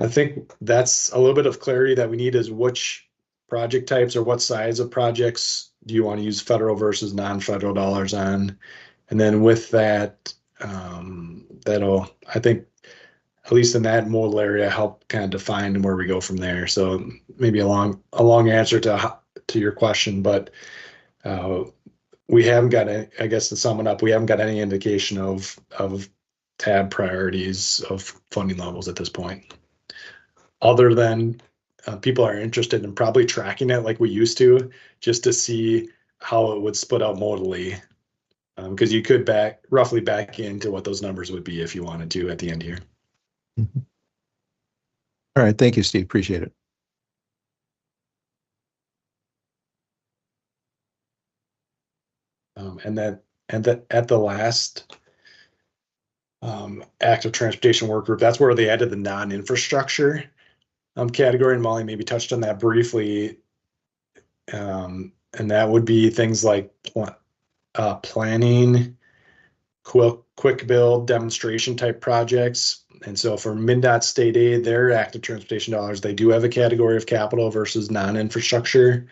I think that's a little bit of clarity that we need, is which project types or what size of projects do you want to use federal versus non-federal dollars on? And then with that, that'll, I think, at least in that modal area, help kind of define where we go from there. So maybe a long answer to your question, but we haven't got any, I guess to sum it up, we haven't got any indication of tab priorities of funding levels at this point, other than people are interested in probably tracking it like we used to, just to see how it would split out modally, because you could roughly back into what those numbers would be if you wanted to at the end here. Mm-hmm. All right, thank you, Steve. Appreciate it. And at the last active transportation work group, that's where they added the non-infrastructure category, and Molly maybe touched on that briefly. And that would be things like planning, quick build, demonstration type projects. And so for MnDOT state aid, their active transportation dollars, they do have a category of capital versus non-infrastructure.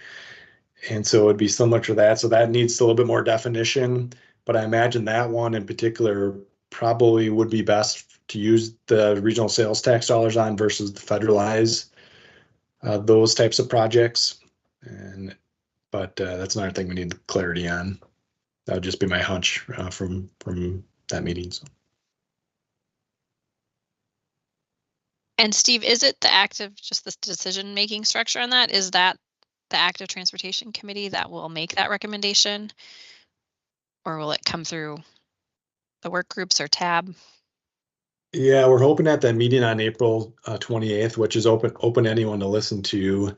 And so it'd be similar to that. So that needs a little bit more definition, but I imagine that one in particular probably would be best to use the regional sales tax dollars on versus the federalize those types of projects. But that's another thing we need clarity on. That would just be my hunch from that meeting. So. And Steve, is it the active, just the decision-making structure on that? Is that the active transportation committee that will make that recommendation? Or will it come through the work groups or tab? Yeah, we're hoping at that meeting on April 28th, which is open to anyone to listen to,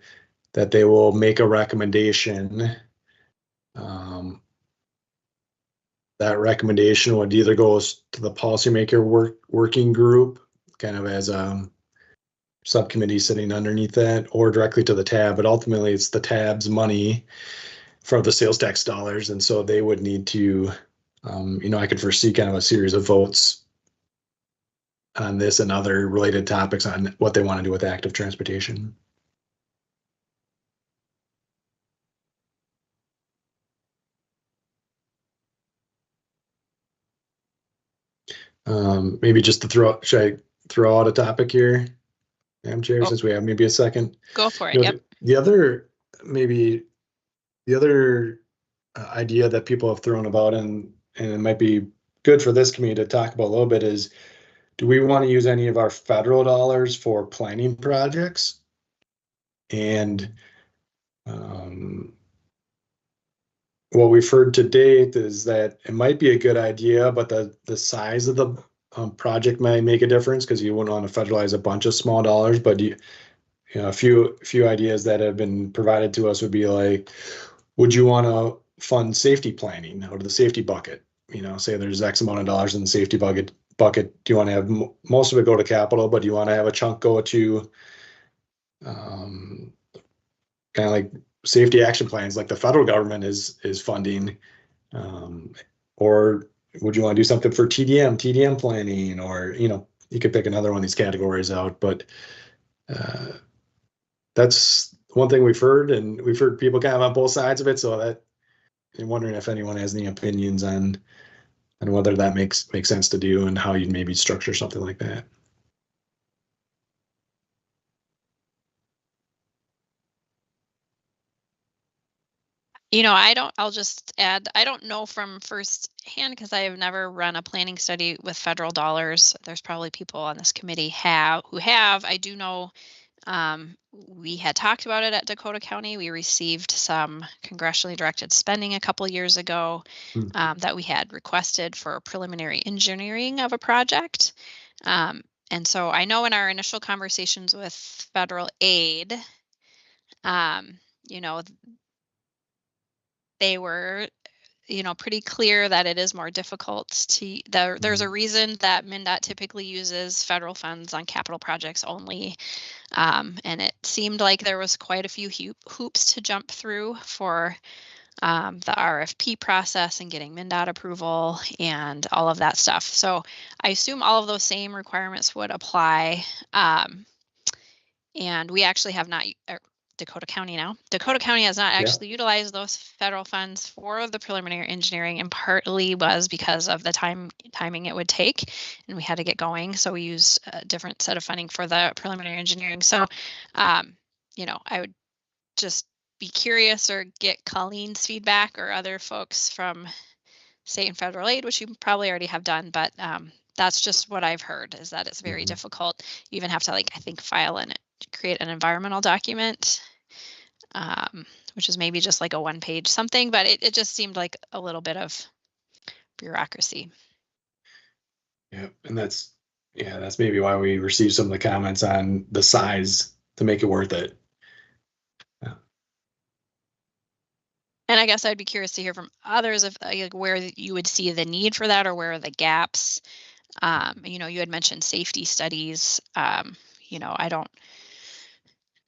that they will make a recommendation. That recommendation would either go to the Policymaker Working Group, kind of as a subcommittee sitting underneath that, or directly to the tab. But ultimately, it's the tab's money from the sales tax dollars, and so they would need to, I could foresee kind of a series of votes on this and other related topics on what they want to do with active transportation. Maybe just to should I throw out a topic here, Madam Chair, since we have maybe a second? Go for it. Yep. The other idea that people have thrown about, and it might be good for this committee to talk about a little bit, is, do we want to use any of our federal dollars for planning projects? And what we've heard to date is that it might be a good idea, but the size of the project might make a difference, because you wouldn't want to federalize a bunch of small dollars. But a few ideas that have been provided to us would be like, would you want to fund safety planning out of the safety bucket? Say there's X amount of dollars in the safety bucket. Do you want to have most of it go to capital, but do you want to have a chunk go to kind of like safety action plans like the federal government is funding? Or would you want to do something for TDM planning, or, you could pick another one of these categories out, but that's one thing we've heard, and we've heard people kind of on both sides of it. So that I'm wondering if anyone has any opinions on whether that makes sense to do and how you'd maybe structure something like that. I'll just add, I don't know from first hand because I have never run a planning study with federal dollars. There's probably people on this committee who have. I do know we had talked about it at Dakota County. We received some congressionally directed spending a couple years ago that we had requested for preliminary engineering of a project. And so I know in our initial conversations with federal aid, they were, pretty clear that it is more difficult to, there's a reason that MnDOT typically uses federal funds on capital projects only. And it seemed like there was quite a few hoops to jump through for the RFP process and getting MnDOT approval and all of that stuff. So I assume all of those same requirements would apply. And we actually have not, Dakota County has not actually utilized those federal funds for the preliminary engineering, and partly was because of the timing it would take, and we had to get going. So we used a different set of funding for the preliminary engineering. So, I would just be curious or get Colleen's feedback or other folks from state and federal aid, which you probably already have done, but that's just what I've heard, is that it's very difficult. You even have to, I think, file and create an environmental document, which is maybe just like a one-page something, but it just seemed like a little bit of bureaucracy. Yeah, and that's maybe why we received some of the comments on the size to make it worth it. And I guess I'd be curious to hear from others if where you would see the need for that, or where are the gaps. You had mentioned safety studies. I don't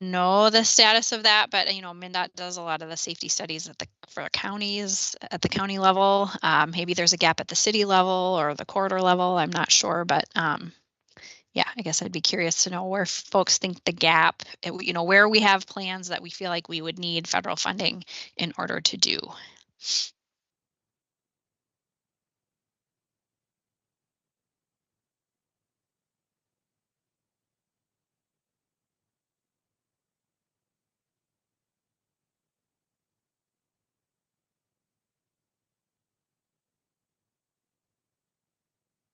know the status of that, but MnDOT does a lot of the safety studies for counties at the county level. Maybe there's a gap at the city level or the corridor level. I'm not sure, but yeah, I guess I'd be curious to know where folks think the gap, where we have plans that we feel like we would need federal funding in order to do.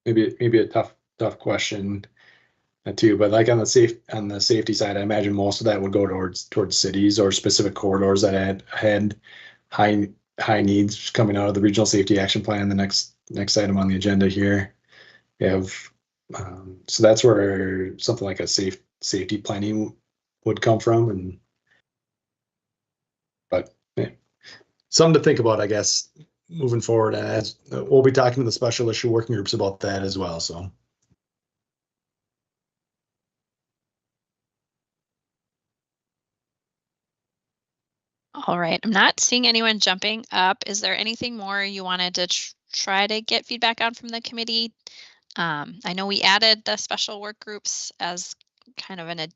Maybe a tough question too, but on the safety side, I imagine most of that would go towards cities or specific corridors that had high needs coming out of the regional safety action plan. The next item on the agenda here, we have so that's where something like a safety planning would come from, but something to think about, I guess, moving forward. As we'll be talking to the special issue working groups about that as well. So. All right, I'm not seeing anyone jumping up. Is there anything more you wanted to try to get feedback on from the committee? I know we added the special work groups as kind of an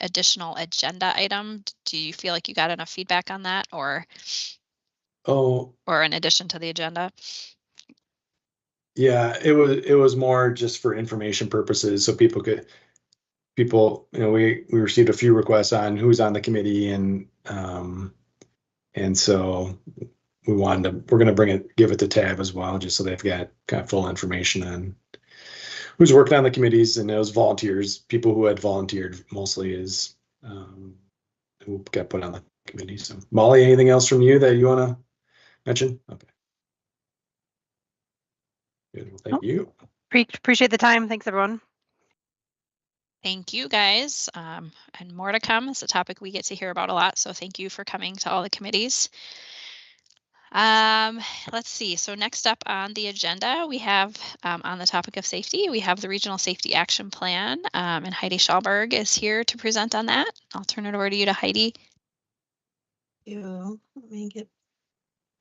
additional agenda item. Do you feel like you got enough feedback on that, or in addition to the agenda? Yeah, it was more just for information purposes, so people, we received a few requests on who's on the committee, and so we're going to give it to Tab as well, just so they've got kind of full information on who's working on the committees, and those volunteers, people who had volunteered mostly, is who got put on the committee. So Molly, anything else from you that you want to mention? Okay. Good. Well, thank you. Appreciate the time. Thanks, everyone. Thank you, guys. And more to come. It's a topic we get to hear about a lot, so thank you for coming to all the committees. Let's see. So next up on the agenda, we have on the topic of safety, we have the Regional Safety Action Plan, and Heidi Schallberg is here to present on that. I'll turn it over to you, Heidi. Let me get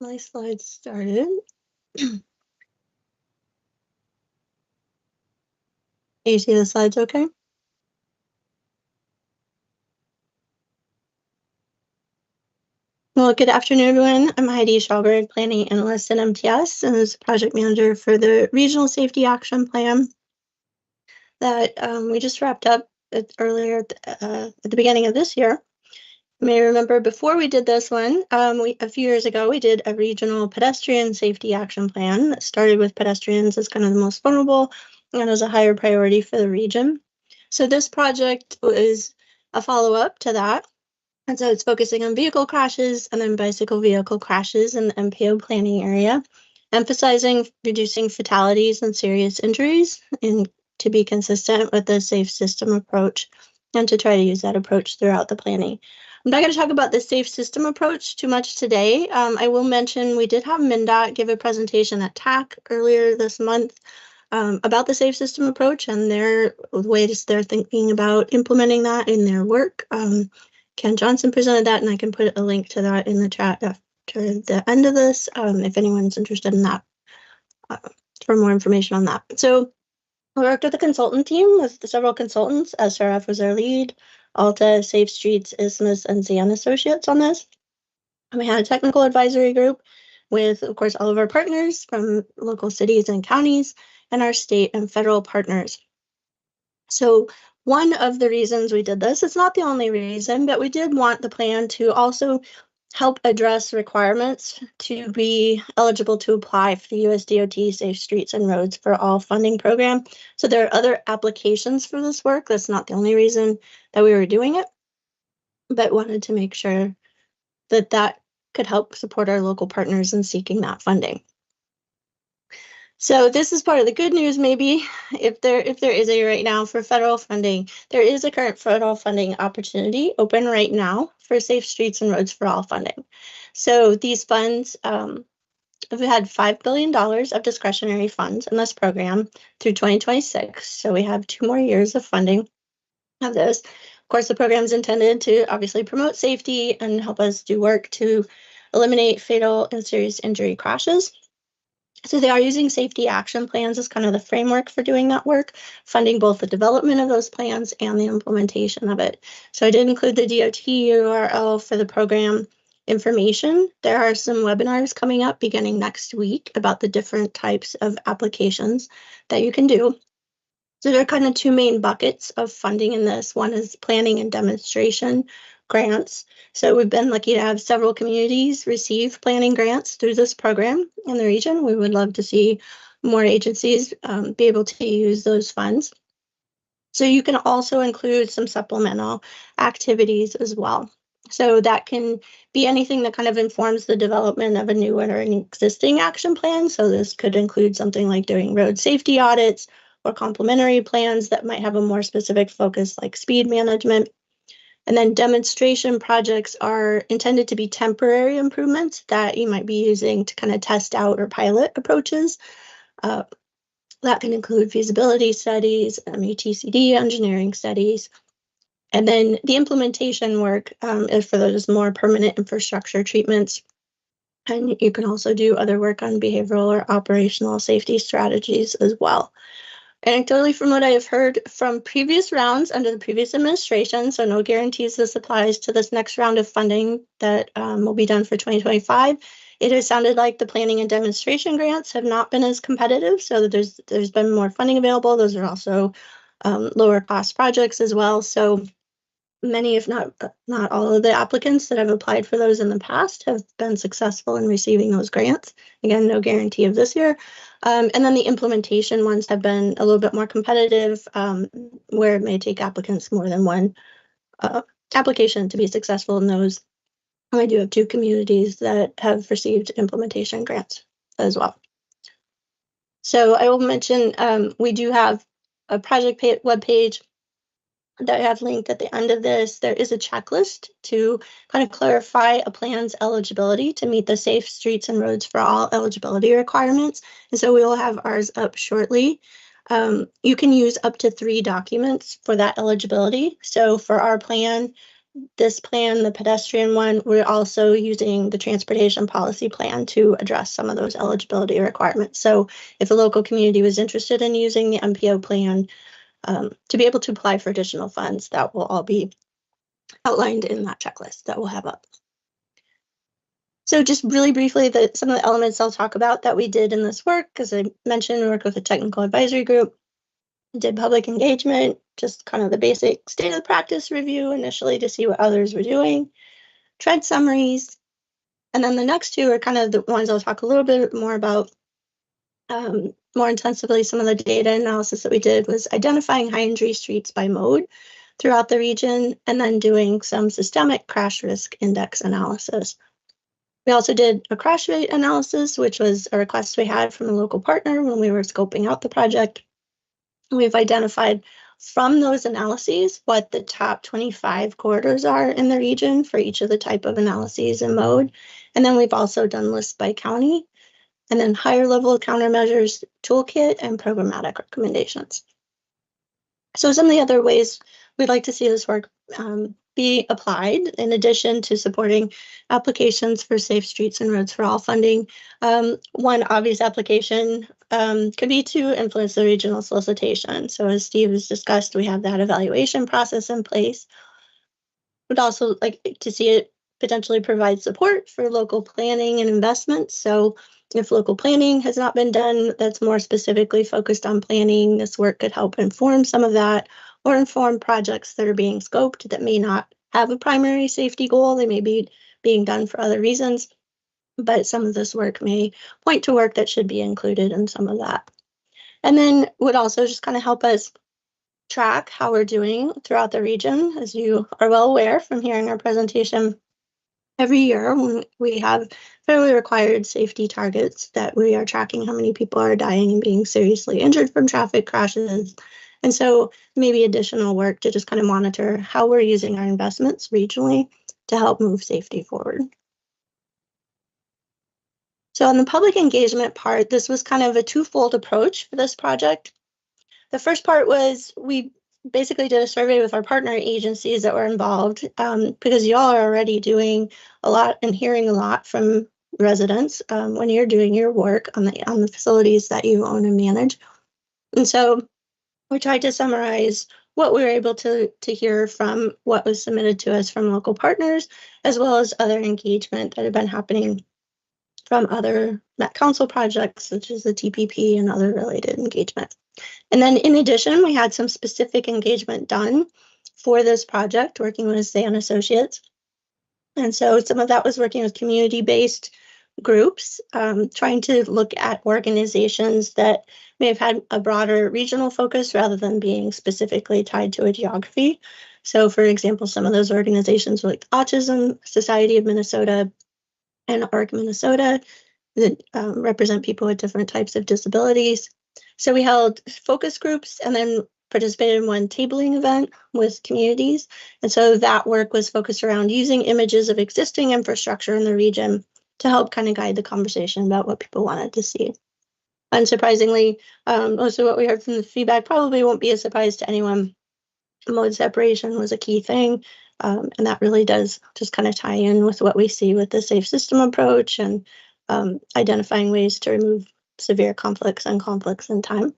my slides started. Can you see the slides okay? Well, good afternoon, everyone. I'm Heidi Schallberg, Planning Analyst at MTS, and as Project Manager for the Regional Safety Action Plan that we just wrapped up earlier at the beginning of this year. You may remember before we did this one, a few years ago, we did a Regional Pedestrian Safety Action Plan that started with pedestrians as kind of the most vulnerable and as a higher priority for the region. So this project is a follow-up to that. And so it's focusing on vehicle crashes and then bicycle vehicle crashes in the MPO planning area, emphasizing reducing fatalities and serious injuries and to be consistent with the safe system approach and to try to use that approach throughout the planning. I'm not going to talk about the safe system approach too much today. I will mention we did have MnDOT give a presentation at TAC earlier this month about the safe system approach and their ways they're thinking about implementing that in their work. Ken Johnson presented that, and I can put a link to that in the chat after the end of this if anyone's interested in that for more information on that. So we worked with the consultant team with several consultants. SRF was our lead, Alta, Safe Streets, Isthmus, and Zian Associates on this. And we had a technical advisory group with, of course, all of our partners from local cities and counties and our state and federal partners. So one of the reasons we did this, it's not the only reason, but we did want the plan to also help address requirements to be eligible to apply for the US DOT Safe Streets and Roads for All funding program. So there are other applications for this work. That's not the only reason that we were doing it, but wanted to make sure that that could help support our local partners in seeking that funding. So this is part of the good news, maybe, if there is a right now for federal funding. There is a current federal funding opportunity open right now for Safe Streets and Roads for All funding. So these funds, we've had $5 billion of discretionary funds in this program through 2026. So we have 2 more years of funding of this. Of course, the program is intended to obviously promote safety and help us do work to eliminate fatal and serious injury crashes. So they are using safety action plans as kind of the framework for doing that work, funding both the development of those plans and the implementation of it. So I did include the DOT URL for the program information. There are some webinars coming up beginning next week about the different types of applications that you can do. So there are kind of 2 main buckets of funding in this. One is planning and demonstration grants. So we've been lucky to have several communities receive planning grants through this program in the region. We would love to see more agencies be able to use those funds. So you can also include some supplemental activities as well. So that can be anything that kind of informs the development of a new or an existing action plan. So this could include something like doing road safety audits or complementary plans that might have a more specific focus like speed management. And then demonstration projects are intended to be temporary improvements that you might be using to kind of test out or pilot approaches. That can include feasibility studies, UTCD engineering studies. And then the implementation work is for those more permanent infrastructure treatments. And you can also do other work on behavioral or operational safety strategies as well. Anecdotally, from what I have heard from previous rounds under the previous administration, so no guarantees this applies to this next round of funding that will be done for 2025, it has sounded like the planning and demonstration grants have not been as competitive, so there's been more funding available. Those are also lower cost projects as well. So many, if not all of the applicants that have applied for those in the past have been successful in receiving those grants. Again, no guarantee of this year. And then the implementation ones have been a little bit more competitive, where it may take applicants more than one application to be successful in those. And we do have 2 communities that have received implementation grants as well. So I will mention we do have a project webpage that I have linked at the end of this. There is a checklist to kind of clarify a plan's eligibility to meet the Safe Streets and Roads for All eligibility requirements. And so we will have ours up shortly. You can use up to 3 documents for that eligibility. So for our plan, this plan, the pedestrian one, we're also using the transportation policy plan to address some of those eligibility requirements. So if a local community was interested in using the MPO plan, to be able to apply for additional funds, that will all be outlined in that checklist that we'll have up. So just really briefly, some of the elements I'll talk about that we did in this work, as I mentioned, we worked with a technical advisory group, did public engagement, just kind of the basic state of the practice review initially to see what others were doing, trend summaries, and then the next two are kind of the ones I'll talk a little bit more about more intensively. Some of the data analysis that we did was identifying high injury streets by mode throughout the region, and then doing some systemic crash risk index analysis. We also did a crash rate analysis, which was a request we had from a local partner when we were scoping out the project. We've identified from those analyses what the top 25 corridors are in the region for each of the type of analyses and mode. And then we've also done lists by county, and then higher level countermeasures, toolkit, and programmatic recommendations. So some of the other ways we'd like to see this work be applied, in addition to supporting applications for Safe Streets and Roads for All funding. One obvious application could be to influence the regional solicitation. So as Steve has discussed, we have that evaluation process in place. We'd also like to see it potentially provide support for local planning and investments. So if local planning has not been done, that's more specifically focused on planning, this work could help inform some of that, or inform projects that are being scoped that may not have a primary safety goal. They may be being done for other reasons, but some of this work may point to work that should be included in some of that. And then would also just kind of help us track how we're doing throughout the region. As you are well aware from hearing our presentation, every year when we have fairly required safety targets that we are tracking how many people are dying and being seriously injured from traffic crashes. And so maybe additional work to just kind of monitor how we're using our investments regionally to help move safety forward. So on the public engagement part, this was kind of a twofold approach for this project. The first part was we basically did a survey with our partner agencies that were involved, because y'all are already doing a lot and hearing a lot from residents when you're doing your work on the facilities that you own and manage. And so we tried to summarize what we were able to hear from what was submitted to us from local partners, as well as other engagement that had been happening from other Met Council projects, such as the TPP and other related engagement. And then in addition, we had some specific engagement done for this project, working with Zan Associates. And so some of that was working with community-based groups, trying to look at organizations that may have had a broader regional focus rather than being specifically tied to a geography. So for example, some of those organizations were like Autism Society of Minnesota and ARC Minnesota that represent people with different types of disabilities. So we held focus groups and then participated in one tabling event with communities. And so that work was focused around using images of existing infrastructure in the region to help kind of guide the conversation about what people wanted to see. Unsurprisingly, most of what we heard from the feedback probably won't be a surprise to anyone. Mode separation was a key thing, and that really does just kind of tie in with what we see with the safe system approach and identifying ways to remove severe conflicts and conflicts in time.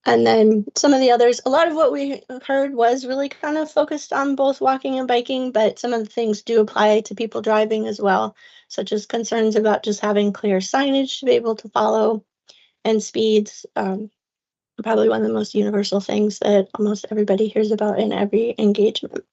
And then some of the others, a lot of what we heard was really kind of focused on both walking and biking, but some of the things do apply to people driving as well, such as concerns about just having clear signage to be able to follow and speeds. Probably one of the most universal things that almost everybody hears about in every engagement.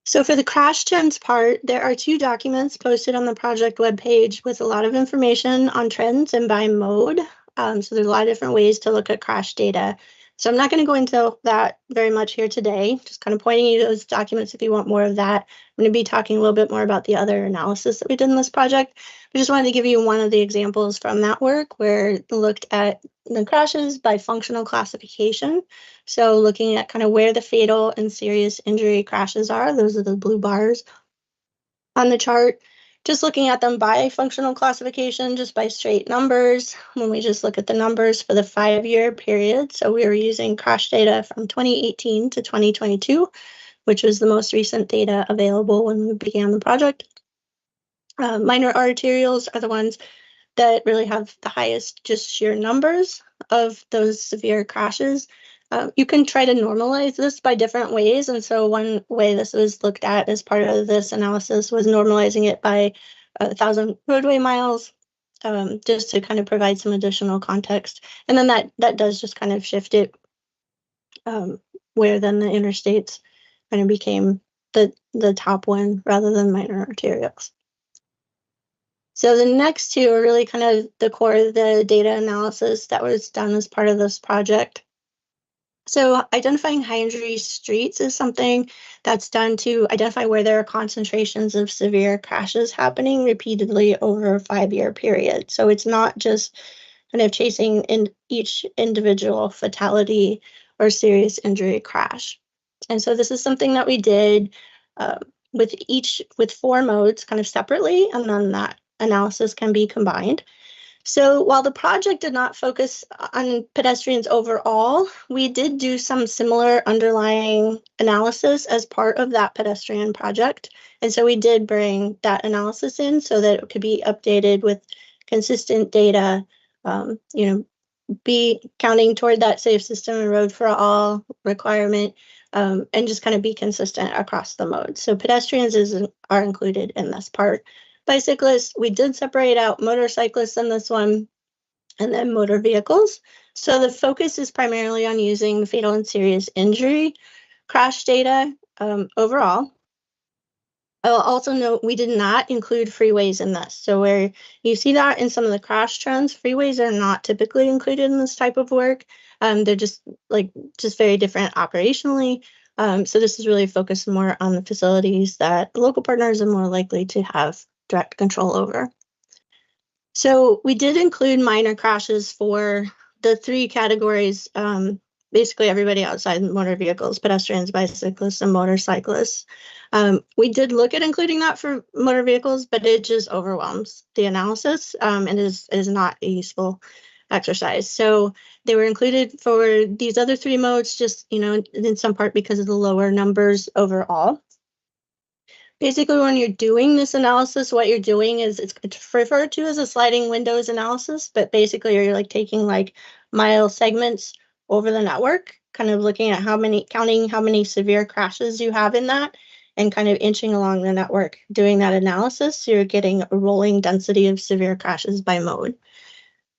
So for the crash trends part, there are 2 documents posted on the project webpage with a lot of information on trends and by mode. So there's a lot of different ways to look at crash data. So I'm not going to go into that very much here today, just kind of pointing you to those documents if you want more of that. I'm going to be talking a little bit more about the other analysis that we did in this project. I just wanted to give you one of the examples from that work where it looked at the crashes by functional classification. So looking at kind of where the fatal and serious injury crashes are, those are the blue bars on the chart. Just looking at them by functional classification, just by straight numbers, when we just look at the numbers for the 5-year period. So we were using crash data from 2018 to 2022, which was the most recent data available when we began the project. Minor arterials are the ones that really have the highest just sheer numbers of those severe crashes. You can try to normalize this by different ways. And so one way this was looked at as part of this analysis was normalizing it by 1,000 roadway miles, just to kind of provide some additional context. And then that does just kind of shift it where then the interstates kind of became the top one rather than minor arterials. So the next two are really kind of the core of the data analysis that was done as part of this project. So identifying high injury streets is something that's done to identify where there are concentrations of severe crashes happening repeatedly over a 5-year period. So it's not just kind of chasing in each individual fatality or serious injury crash. And so this is something that we did with 4 modes kind of separately, and then that analysis can be combined. So while the project did not focus on pedestrians overall, we did do some similar underlying analysis as part of that pedestrian project. And so we did bring that analysis in so that it could be updated with consistent data, be counting toward that safe system and road for all requirement, and just kind of be consistent across the modes. So pedestrians are included in this part. Bicyclists, we did separate out motorcyclists in this one, and then motor vehicles. So the focus is primarily on using fatal and serious injury crash data overall. I'll also note we did not include freeways in this. So where you see that in some of the crash trends, freeways are not typically included in this type of work. They're just very different operationally. So this is really focused more on the facilities that local partners are more likely to have direct control over. So we did include minor crashes for the 3 categories, basically everybody outside motor vehicles, pedestrians, bicyclists, and motorcyclists. We did look at including that for motor vehicles, but it just overwhelms the analysis and is not a useful exercise. So they were included for these other 3 modes, just, in some part because of the lower numbers overall. Basically, when you're doing this analysis, what you're doing is it's referred to as a sliding windows analysis, but basically you're taking mile segments over the network, kind of looking at counting how many severe crashes you have in that, and kind of inching along the network doing that analysis. So you're getting a rolling density of severe crashes by mode.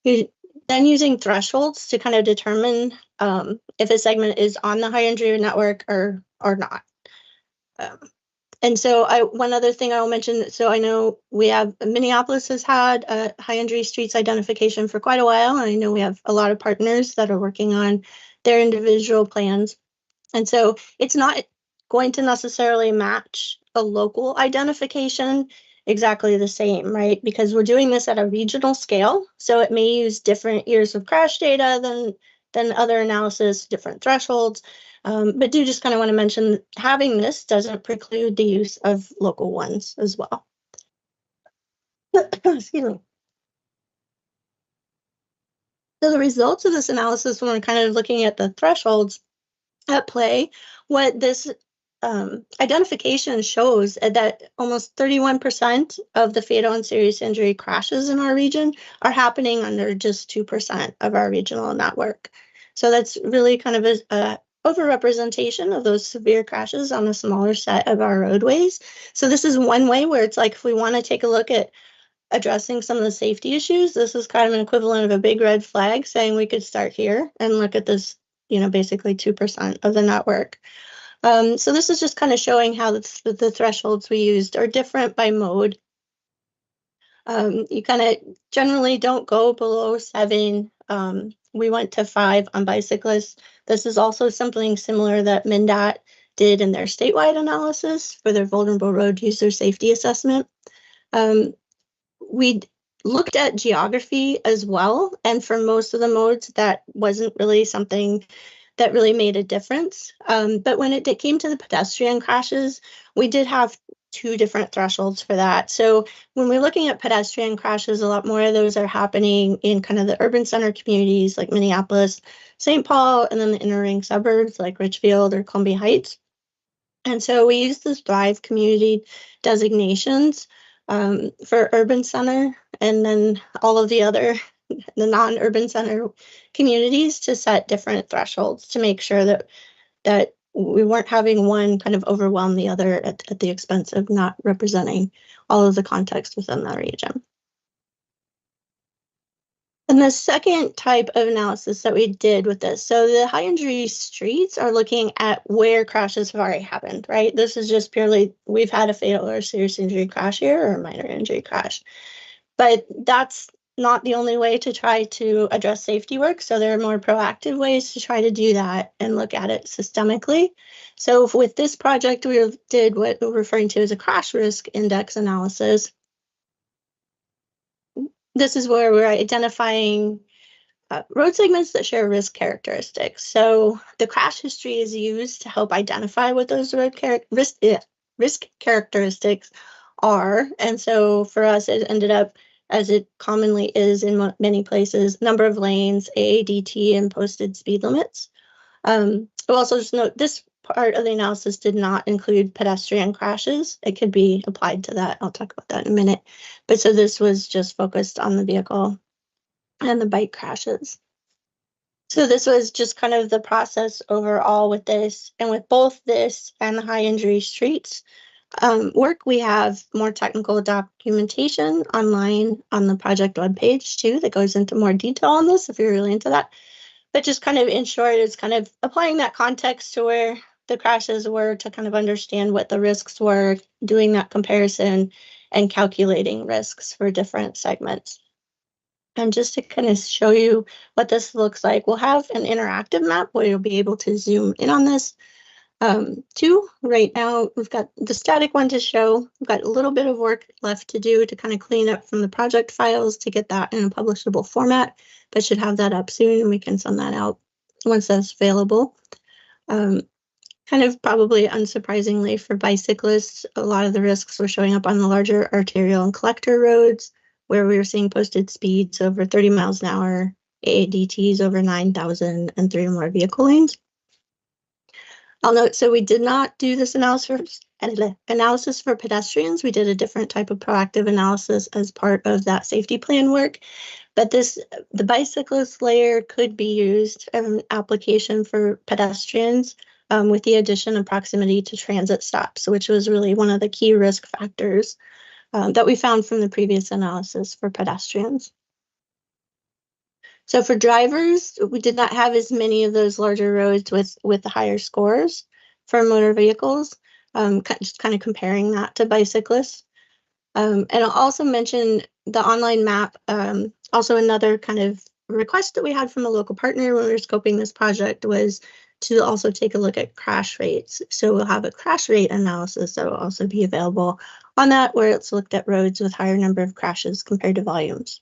You're then using thresholds to kind of determine if a segment is on the high injury network or not. And so one other thing I'll mention, so I know Minneapolis has had a high injury streets identification for quite a while. And I know we have a lot of partners that are working on their individual plans. And so it's not going to necessarily match a local identification exactly the same, right? Because we're doing this at a regional scale. So it may use different years of crash data than other analysis, different thresholds. But do just kind of want to mention having this doesn't preclude the use of local ones as well. Excuse me. So the results of this analysis, when we're kind of looking at the thresholds at play, what this identification shows that almost 31% of the fatal and serious injury crashes in our region are happening under just 2% of our regional network. So that's really kind of a overrepresentation of those severe crashes on a smaller set of our roadways. So this is one way where it's if we want to take a look at addressing some of the safety issues, this is kind of an equivalent of a big red flag saying we could start here and look at this, basically 2% of the network. So this is just kind of showing how the thresholds we used are different by mode. You kind of generally don't go below 7. We went to 5 on bicyclists. This is also something similar that MnDOT did in their statewide analysis for their vulnerable road user safety assessment. We looked at geography as well, and for most of the modes, that wasn't really something that really made a difference. But when it came to the pedestrian crashes, we did have 2 different thresholds for that. So when we're looking at pedestrian crashes, a lot more of those are happening in kind of the urban center communities like Minneapolis, St. Paul, and then the inner ring suburbs like Richfield or Columbia Heights. And so we use the Thrive community designations for urban center, and then all of the other the non-urban center communities to set different thresholds to make sure that we weren't having one kind of overwhelm the other at the expense of not representing all of the context within the region. And the second type of analysis that we did with this, so the high injury streets are looking at where crashes have already happened, right? This is just purely, we've had a fatal or serious injury crash here or a minor injury crash. But that's not the only way to try to address safety work. So there are more proactive ways to try to do that and look at it systemically. So with this project, we did what we're referring to as a crash risk index analysis. This is where we're identifying road segments that share risk characteristics. So the crash history is used to help identify what those risk characteristics are. And so for us, it ended up, as it commonly is in many places, number of lanes, AADT, and posted speed limits. I'll also just note this part of the analysis did not include pedestrian crashes. It could be applied to that. I'll talk about that in a minute. But so this was just focused on the vehicle and the bike crashes. So this was just kind of the process overall with this. And with both this and the high injury streets work, we have more technical documentation online on the project webpage too that goes into more detail on this if you're really into that. But just kind of in short, it's kind of applying that context to where the crashes were to kind of understand what the risks were, doing that comparison and calculating risks for different segments. And just to kind of show you what this looks like, we'll have an interactive map where you'll be able to zoom in on this too. Right now, we've got the static one to show. We've got a little bit of work left to do to kind of clean up from the project files to get that in a publishable format, but should have that up soon and we can send that out once that's available. Kind of probably unsurprisingly for bicyclists, a lot of the risks were showing up on the larger arterial and collector roads where we were seeing posted speeds over 30 miles an hour, AADTs over 9,000 and 3 or more vehicle lanes. I'll note, so we did not do this analysis for pedestrians. We did a different type of proactive analysis as part of that safety plan work. But the bicyclist layer could be used as an application for pedestrians with the addition of proximity to transit stops, which was really one of the key risk factors that we found from the previous analysis for pedestrians. So for drivers, we did not have as many of those larger roads with the higher scores for motor vehicles, just kind of comparing that to bicyclists. And I'll also mention the online map. Also another kind of request that we had from a local partner when we were scoping this project was to also take a look at crash rates. So we'll have a crash rate analysis that will also be available on that, where it's looked at roads with higher number of crashes compared to volumes.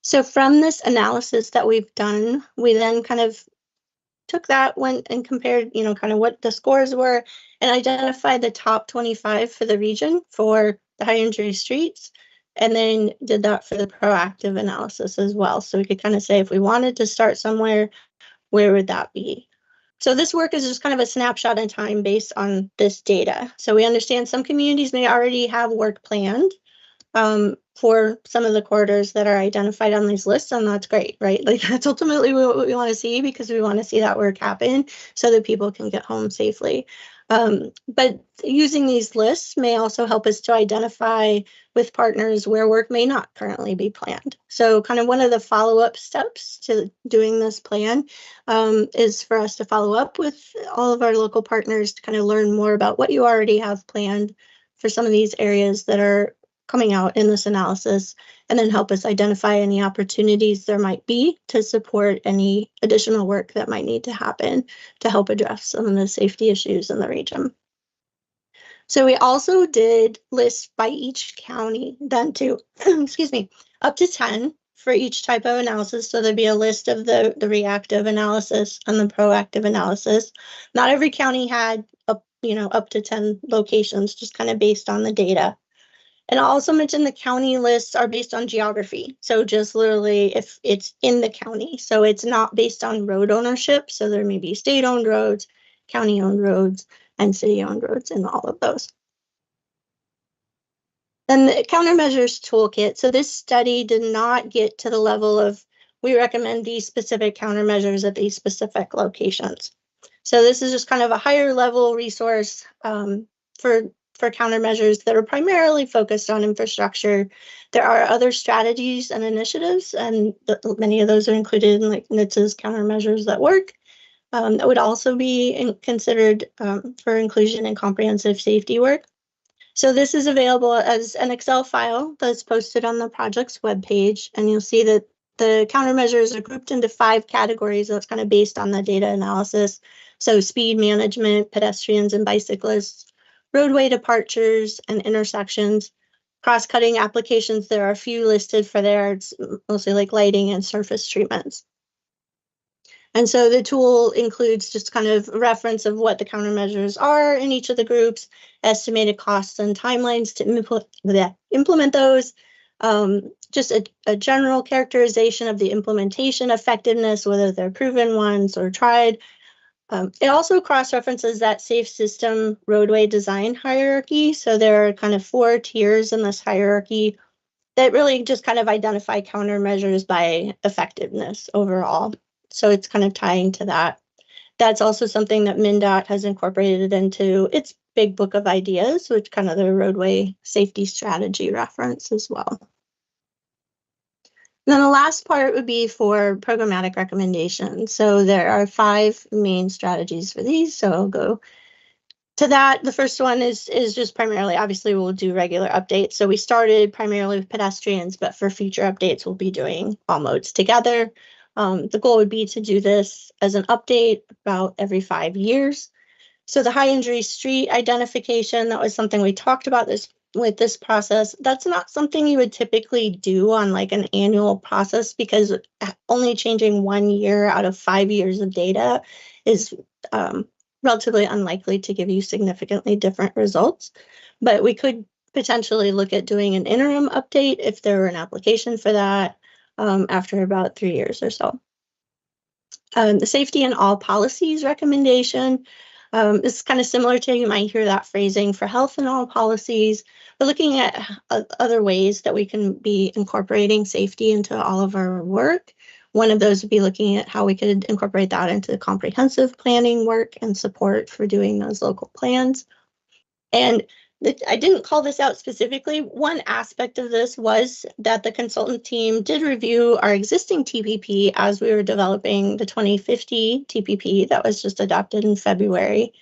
So from this analysis that we've done, we then kind of took that one and compared, kind of what the scores were and identified the top 25 for the region for the high injury streets, and then did that for the proactive analysis as well. So we could kind of say if we wanted to start somewhere, where would that be? So this work is just kind of a snapshot in time based on this data. So we understand some communities may already have work planned for some of the corridors that are identified on these lists, and that's great, right? Like that's ultimately what we want to see, because we want to see that work happen so that people can get home safely. But using these lists may also help us to identify with partners where work may not currently be planned. So kind of one of the follow-up steps to doing this plan is for us to follow up with all of our local partners to kind of learn more about what you already have planned for some of these areas that are coming out in this analysis, and then help us identify any opportunities there might be to support any additional work that might need to happen to help address some of the safety issues in the region. So we also did lists by each county then too, excuse me, up to 10 for each type of analysis. So there'd be a list of the reactive analysis and the proactive analysis. Not every county had up to 10 locations, just kind of based on the data. And I'll also mention the county lists are based on geography. So just literally if it's in the county. So it's not based on road ownership. So there may be state-owned roads, county-owned roads, and city-owned roads in all of those. Then the countermeasures toolkit. So this study did not get to the level of, we recommend these specific countermeasures at these specific locations. So this is just kind of a higher level resource for countermeasures that are primarily focused on infrastructure. There are other strategies and initiatives, and many of those are included in like NHTSA's countermeasures that work. That would also be considered for inclusion in comprehensive safety work. So this is available as an Excel file that's posted on the project's webpage, and you'll see that the countermeasures are grouped into 5 categories. That's kind of based on the data analysis. So speed management, pedestrians and bicyclists, roadway departures and intersections, cross-cutting applications. There are a few listed for there. It's mostly like lighting and surface treatments. And so the tool includes just kind of reference of what the countermeasures are in each of the groups, estimated costs and timelines to implement those, just a general characterization of the implementation effectiveness, whether they're proven ones or tried. It also cross-references that safe system roadway design hierarchy. So there are kind of 4 tiers in this hierarchy that really just kind of identify countermeasures by effectiveness overall. So it's kind of tying to that. That's also something that MnDOT has incorporated into its big book of ideas, which kind of the roadway safety strategy reference as well. And then the last part would be for programmatic recommendations. So there are 5 main strategies for these. So I'll go to that. The first one is just primarily, obviously we'll do regular updates. So we started primarily with pedestrians, but for future updates, we'll be doing all modes together. The goal would be to do this as an update about every 5 years. So the high injury street identification, that was something we talked about with this process. That's not something you would typically do on like an annual process, because only changing 1 year out of 5 years of data is relatively unlikely to give you significantly different results. But we could potentially look at doing an interim update if there were an application for that. After about 3 years or so. The safety in all policies recommendation is kind of similar to, you might hear that phrasing for health in all policies. We're looking at other ways that we can be incorporating safety into all of our work. One of those would be looking at how we could incorporate that into comprehensive planning work and support for doing those local plans. And I didn't call this out specifically. One aspect of this was that the consultant team did review our existing TPP as we were developing the 2050 TPP that was just adopted in February.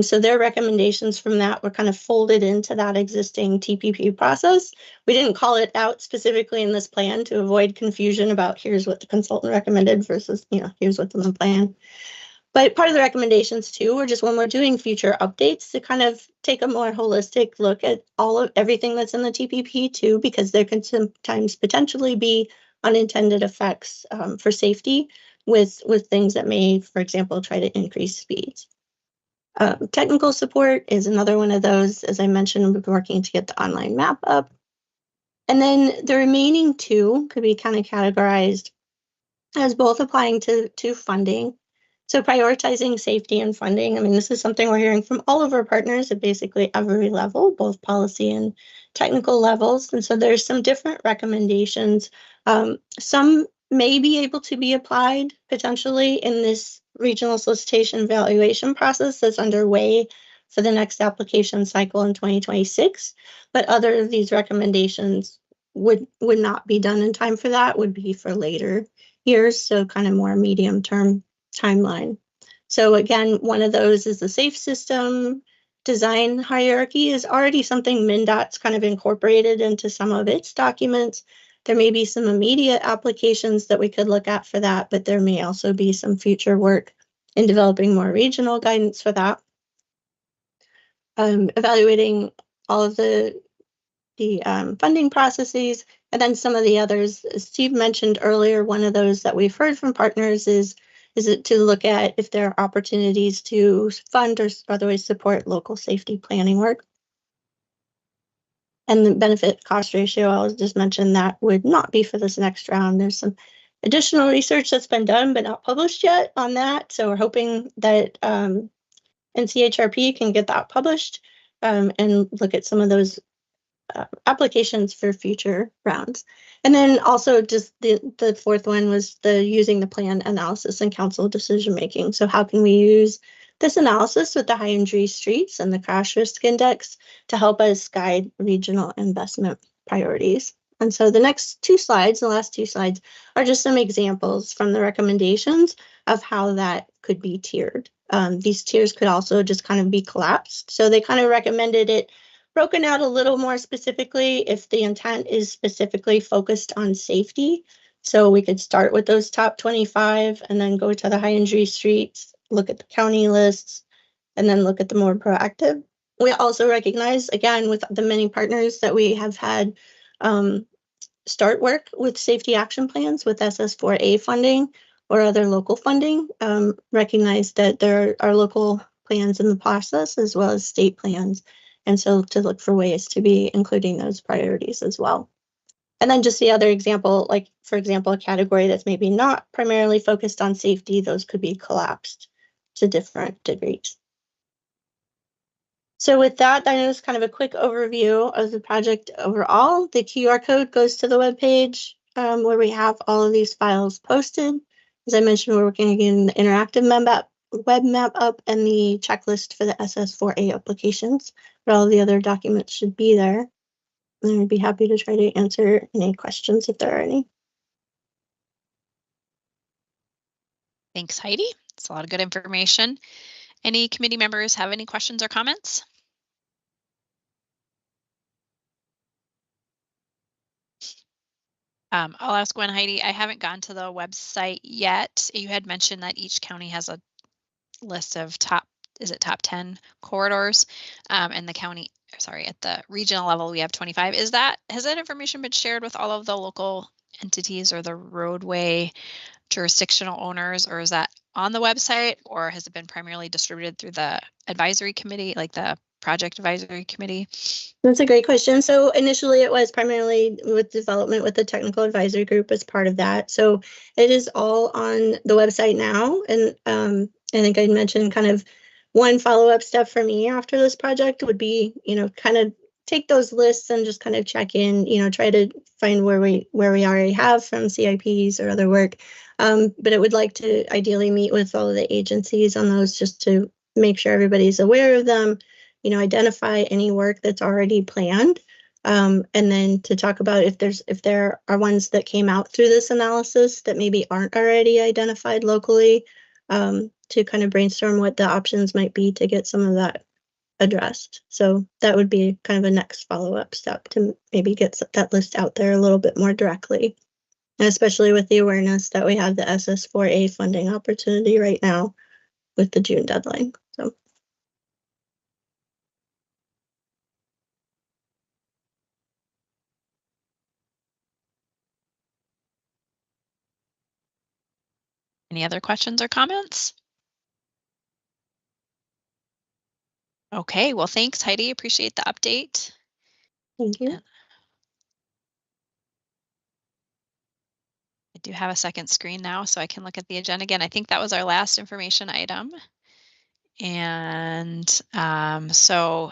So their recommendations from that were kind of folded into that existing TPP process. We didn't call it out specifically in this plan to avoid confusion about here's what the consultant recommended versus, here's what's in the plan. But part of the recommendations too were just when we're doing future updates to kind of take a more holistic look at everything that's in the TPP too, because there can sometimes potentially be unintended effects for safety with things that may, for example, try to increase speeds. Technical support is another one of those. As I mentioned, we've been working to get the online map up. And then the remaining 2 could be kind of categorized as both applying to funding. So prioritizing safety and funding. I mean, this is something we're hearing from all of our partners at basically every level, both policy and technical levels. And so there's some different recommendations. Some may be able to be applied potentially in this regional solicitation evaluation process that's underway for the next application cycle in 2026. But other of these recommendations would not be done in time for that, would be for later years. So kind of more medium term timeline. So again, one of those is the safe system design hierarchy is already something MnDOT's kind of incorporated into some of its documents. There may be some immediate applications that we could look at for that, but there may also be some future work in developing more regional guidance for that. Evaluating all of the funding processes, and then some of the others. As Steve mentioned earlier, one of those that we've heard from partners is it to look at if there are opportunities to fund or otherwise support local safety planning work. And the benefit cost ratio, I'll just mention that would not be for this next round. There's some additional research that's been done but not published yet on that. So we're hoping that NCHRP can get that published and look at some of those applications for future rounds. And then also just the fourth one was the using the plan analysis and council decision making. So how can we use this analysis with the high injury streets and the crash risk index to help us guide regional investment priorities? And so the next two slides, the last two slides, are just some examples from the recommendations of how that could be tiered. These tiers could also just kind of be collapsed. So they kind of recommended it broken out a little more specifically if the intent is specifically focused on safety. So we could start with those top 25 and then go to the high injury streets, look at the county lists, and then look at the more proactive. We also recognize, again, with the many partners that we have had start work with safety action plans with SS4A funding or other local funding, recognize that there are local plans in the process as well as state plans. And so to look for ways to be including those priorities as well. And then just the other example, like, for example, a category that's maybe not primarily focused on safety, those could be collapsed to different degrees. So with that, that is kind of a quick overview of the project overall. The QR code goes to the webpage where we have all of these files posted. As I mentioned, we're working again the interactive web map up and the checklist for the SS4A applications. But all of the other documents should be there. And I'd be happy to try to answer any questions if there are any. Thanks, Heidi. It's a lot of good information. Any committee members have any questions or comments? I'll ask one, Heidi. I haven't gone to the website yet. You had mentioned that each county has a list of top 10 corridors, and the county, sorry, at the regional level, we have 25. Has that information been shared with all of the local entities or the roadway jurisdictional owners, or is that on the website, or has it been primarily distributed through the advisory committee, like the project advisory committee? That's a great question. So initially it was primarily with development with the technical advisory group as part of that. So it is all on the website now. And I think I mentioned kind of one follow-up step for me after this project would be, kind of take those lists and just kind of check in, try to find where we already have from CIPs or other work. But I would like to ideally meet with all of the agencies on those just to make sure everybody's aware of them, identify any work that's already planned. And then to talk about if there are ones that came out through this analysis that maybe aren't already identified locally, to kind of brainstorm what the options might be to get some of that addressed. So that would be kind of a next follow-up step to maybe get that list out there a little bit more directly. And especially with the awareness that we have the SS4A funding opportunity right now with the June deadline. So. Any other questions or comments? Okay, well, thanks, Heidi. Appreciate the update. Thank you. I do have a second screen now, so I can look at the agenda again. I think that was our last information item. And so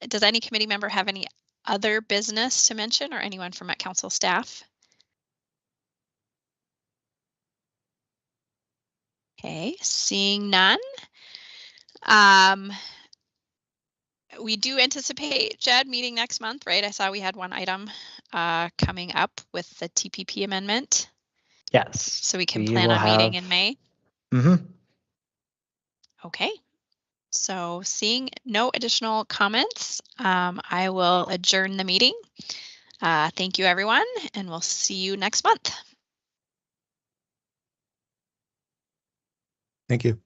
does any committee member have any other business to mention, or anyone from Met Council staff? Okay, seeing none. We do anticipate, Jed, meeting next month, right? I saw we had one item coming up with the TPP amendment. Yes. So we can plan on meeting in May. Mm-hmm. Okay. So seeing no additional comments, I will adjourn the meeting. Thank you, everyone, and we'll see you next month. Thank you.